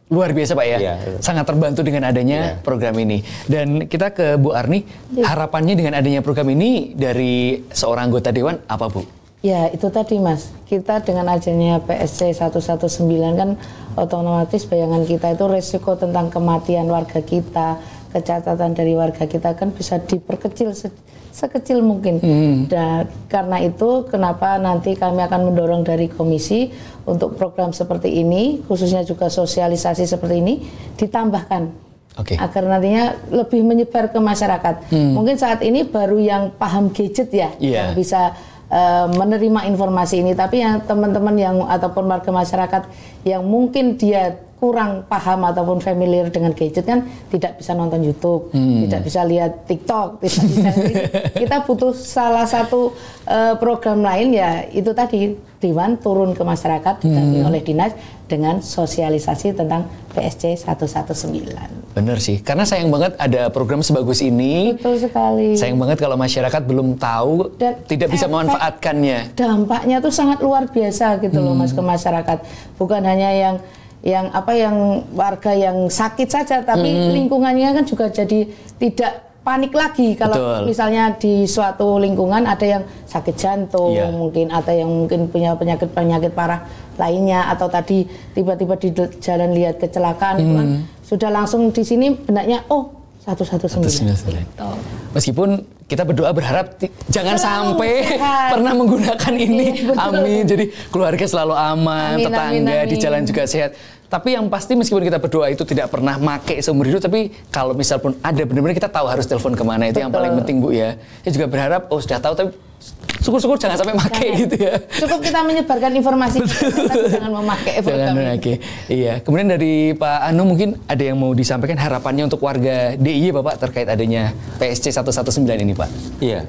luar biasa Pak ya. Iya. Sangat terbantu dengan adanya program ini. Dan kita ke Bu Arni, harapannya dengan adanya program ini dari seorang anggota dewan apa Bu? Ya itu tadi Mas, kita dengan adanya PSC 119 kan otomatis bayangan kita itu resiko tentang kematian warga kita, kecacatan dari warga kita kan bisa diperkecil sekecil mungkin. Dan karena itu kenapa nanti kami akan mendorong dari komisi untuk program seperti ini, khususnya juga sosialisasi seperti ini ditambahkan. Agar nantinya lebih menyebar ke masyarakat. Mungkin saat ini baru yang paham gadget ya, yang bisa menerima informasi ini, tapi yang teman-teman yang ataupun warga masyarakat yang mungkin dia kurang paham ataupun familiar dengan gadget kan tidak bisa nonton YouTube, tidak bisa lihat TikTok, tidak bisa kita butuh salah satu program lain ya itu tadi Dewan turun ke masyarakat didampingi oleh dinas dengan sosialisasi tentang PSC 119. Bener sih, karena sayang banget ada program sebagus ini. Betul sekali. Sayang banget kalau masyarakat belum tahu dan tidak bisa memanfaatkannya. Dampaknya tuh sangat luar biasa gitu loh Mas ke masyarakat. Bukan hanya yang warga yang sakit saja, tapi lingkungannya kan juga jadi tidak panik lagi kalau misalnya di suatu lingkungan ada yang sakit jantung, mungkin ada yang mungkin punya penyakit parah lainnya, atau tadi tiba-tiba di jalan lihat kecelakaan itu kan sudah langsung di sini benaknya 119. Meskipun kita berdoa berharap jangan sampai pernah menggunakan ini. Amin. Jadi keluarga selalu aman, tetangga di jalan juga sehat. Tapi yang pasti meskipun kita berdoa itu tidak pernah make seumur hidup, tapi kalau misal pun ada benar-benar kita tahu harus telepon kemana, itu yang paling penting Bu ya. Saya juga berharap sudah tahu tapi syukur-syukur jangan sampai make gitu ya. Cukup kita menyebarkan informasi, tapi jangan memakai program ini. Iya. Kemudian dari Pak Anu mungkin ada yang mau disampaikan harapannya untuk warga DIY Bapak terkait adanya PSC 119 ini Pak. Iya,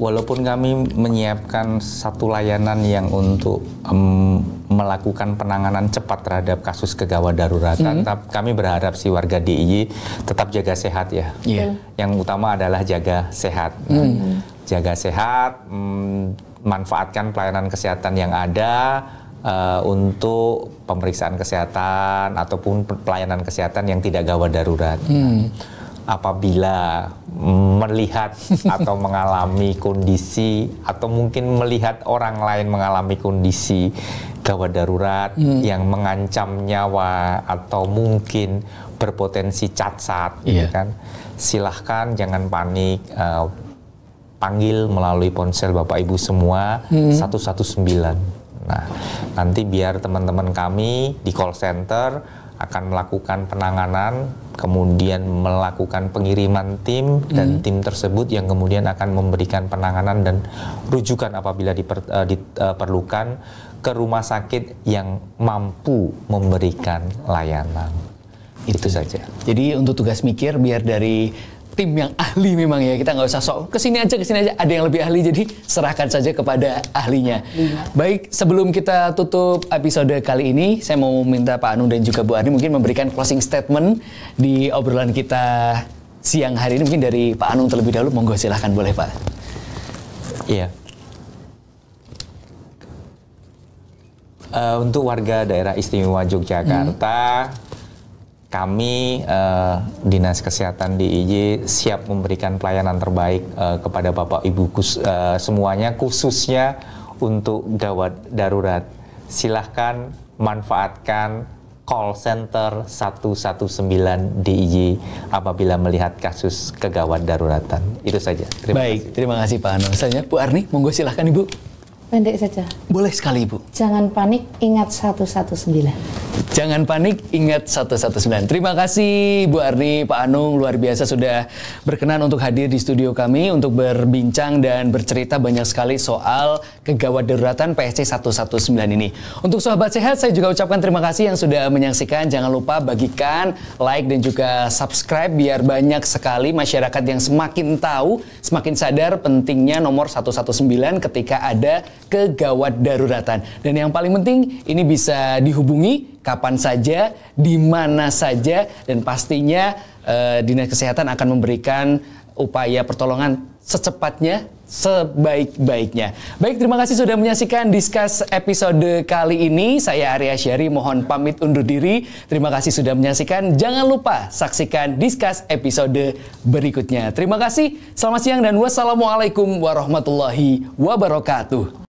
walaupun kami menyiapkan satu layanan yang untuk melakukan penanganan cepat terhadap kasus kegawat daruratan, kami berharap si warga DIY tetap jaga sehat ya. Yang utama adalah jaga sehat. Jaga sehat, manfaatkan pelayanan kesehatan yang ada untuk pemeriksaan kesehatan ataupun pelayanan kesehatan yang tidak gawat darurat. Apabila melihat atau mengalami kondisi atau mungkin melihat orang lain mengalami kondisi gawat darurat yang mengancam nyawa atau mungkin berpotensi cacat, gitu kan, silahkan jangan panik. Panggil melalui ponsel Bapak Ibu semua 119. Nah, nanti biar teman-teman kami di call center akan melakukan penanganan, kemudian melakukan pengiriman tim dan tim tersebut yang kemudian akan memberikan penanganan dan rujukan apabila diperlukan ke rumah sakit yang mampu memberikan layanan. Itu saja. Jadi untuk tugas mikir biar dari tim yang ahli memang ya, kita nggak usah sok kesini aja, ada yang lebih ahli, jadi serahkan saja kepada ahlinya. Baik, sebelum kita tutup episode kali ini, saya mau minta Pak Anung dan juga Bu Arni mungkin memberikan closing statement di obrolan kita siang hari ini. Mungkin dari Pak Anung terlebih dahulu, monggo silahkan, boleh Pak. Iya. Untuk warga daerah istimewa Yogyakarta, kami Dinas Kesehatan DIY siap memberikan pelayanan terbaik kepada Bapak Ibu semuanya, khususnya untuk gawat darurat. Silahkan manfaatkan call center 119 DIY apabila melihat kasus kegawat daruratan. Itu saja. Terima kasih Pak Anu. Misalnya Bu Arni, monggo silahkan Ibu. Pendek saja. Boleh sekali Ibu. Jangan panik, ingat 119. Jangan panik, ingat 119. Terima kasih Bu Arni, Pak Anung, luar biasa sudah berkenan untuk hadir di studio kami untuk berbincang dan bercerita banyak sekali soal kegawat daruratan PSC 119 ini. Untuk sahabat sehat, saya juga ucapkan terima kasih yang sudah menyaksikan. Jangan lupa bagikan, like dan juga subscribe biar banyak sekali masyarakat yang semakin tahu, semakin sadar pentingnya nomor 119 ketika ada kegawat daruratan. Dan yang paling penting, ini bisa dihubungi kapan saja, di mana saja, dan pastinya Dinas Kesehatan akan memberikan upaya pertolongan secepatnya, sebaik-baiknya. Baik, terima kasih sudah menyaksikan Discuss episode kali ini. Saya Arya Syari, mohon pamit undur diri. Terima kasih sudah menyaksikan. Jangan lupa saksikan Discuss episode berikutnya. Terima kasih, selamat siang dan wassalamualaikum warahmatullahi wabarakatuh.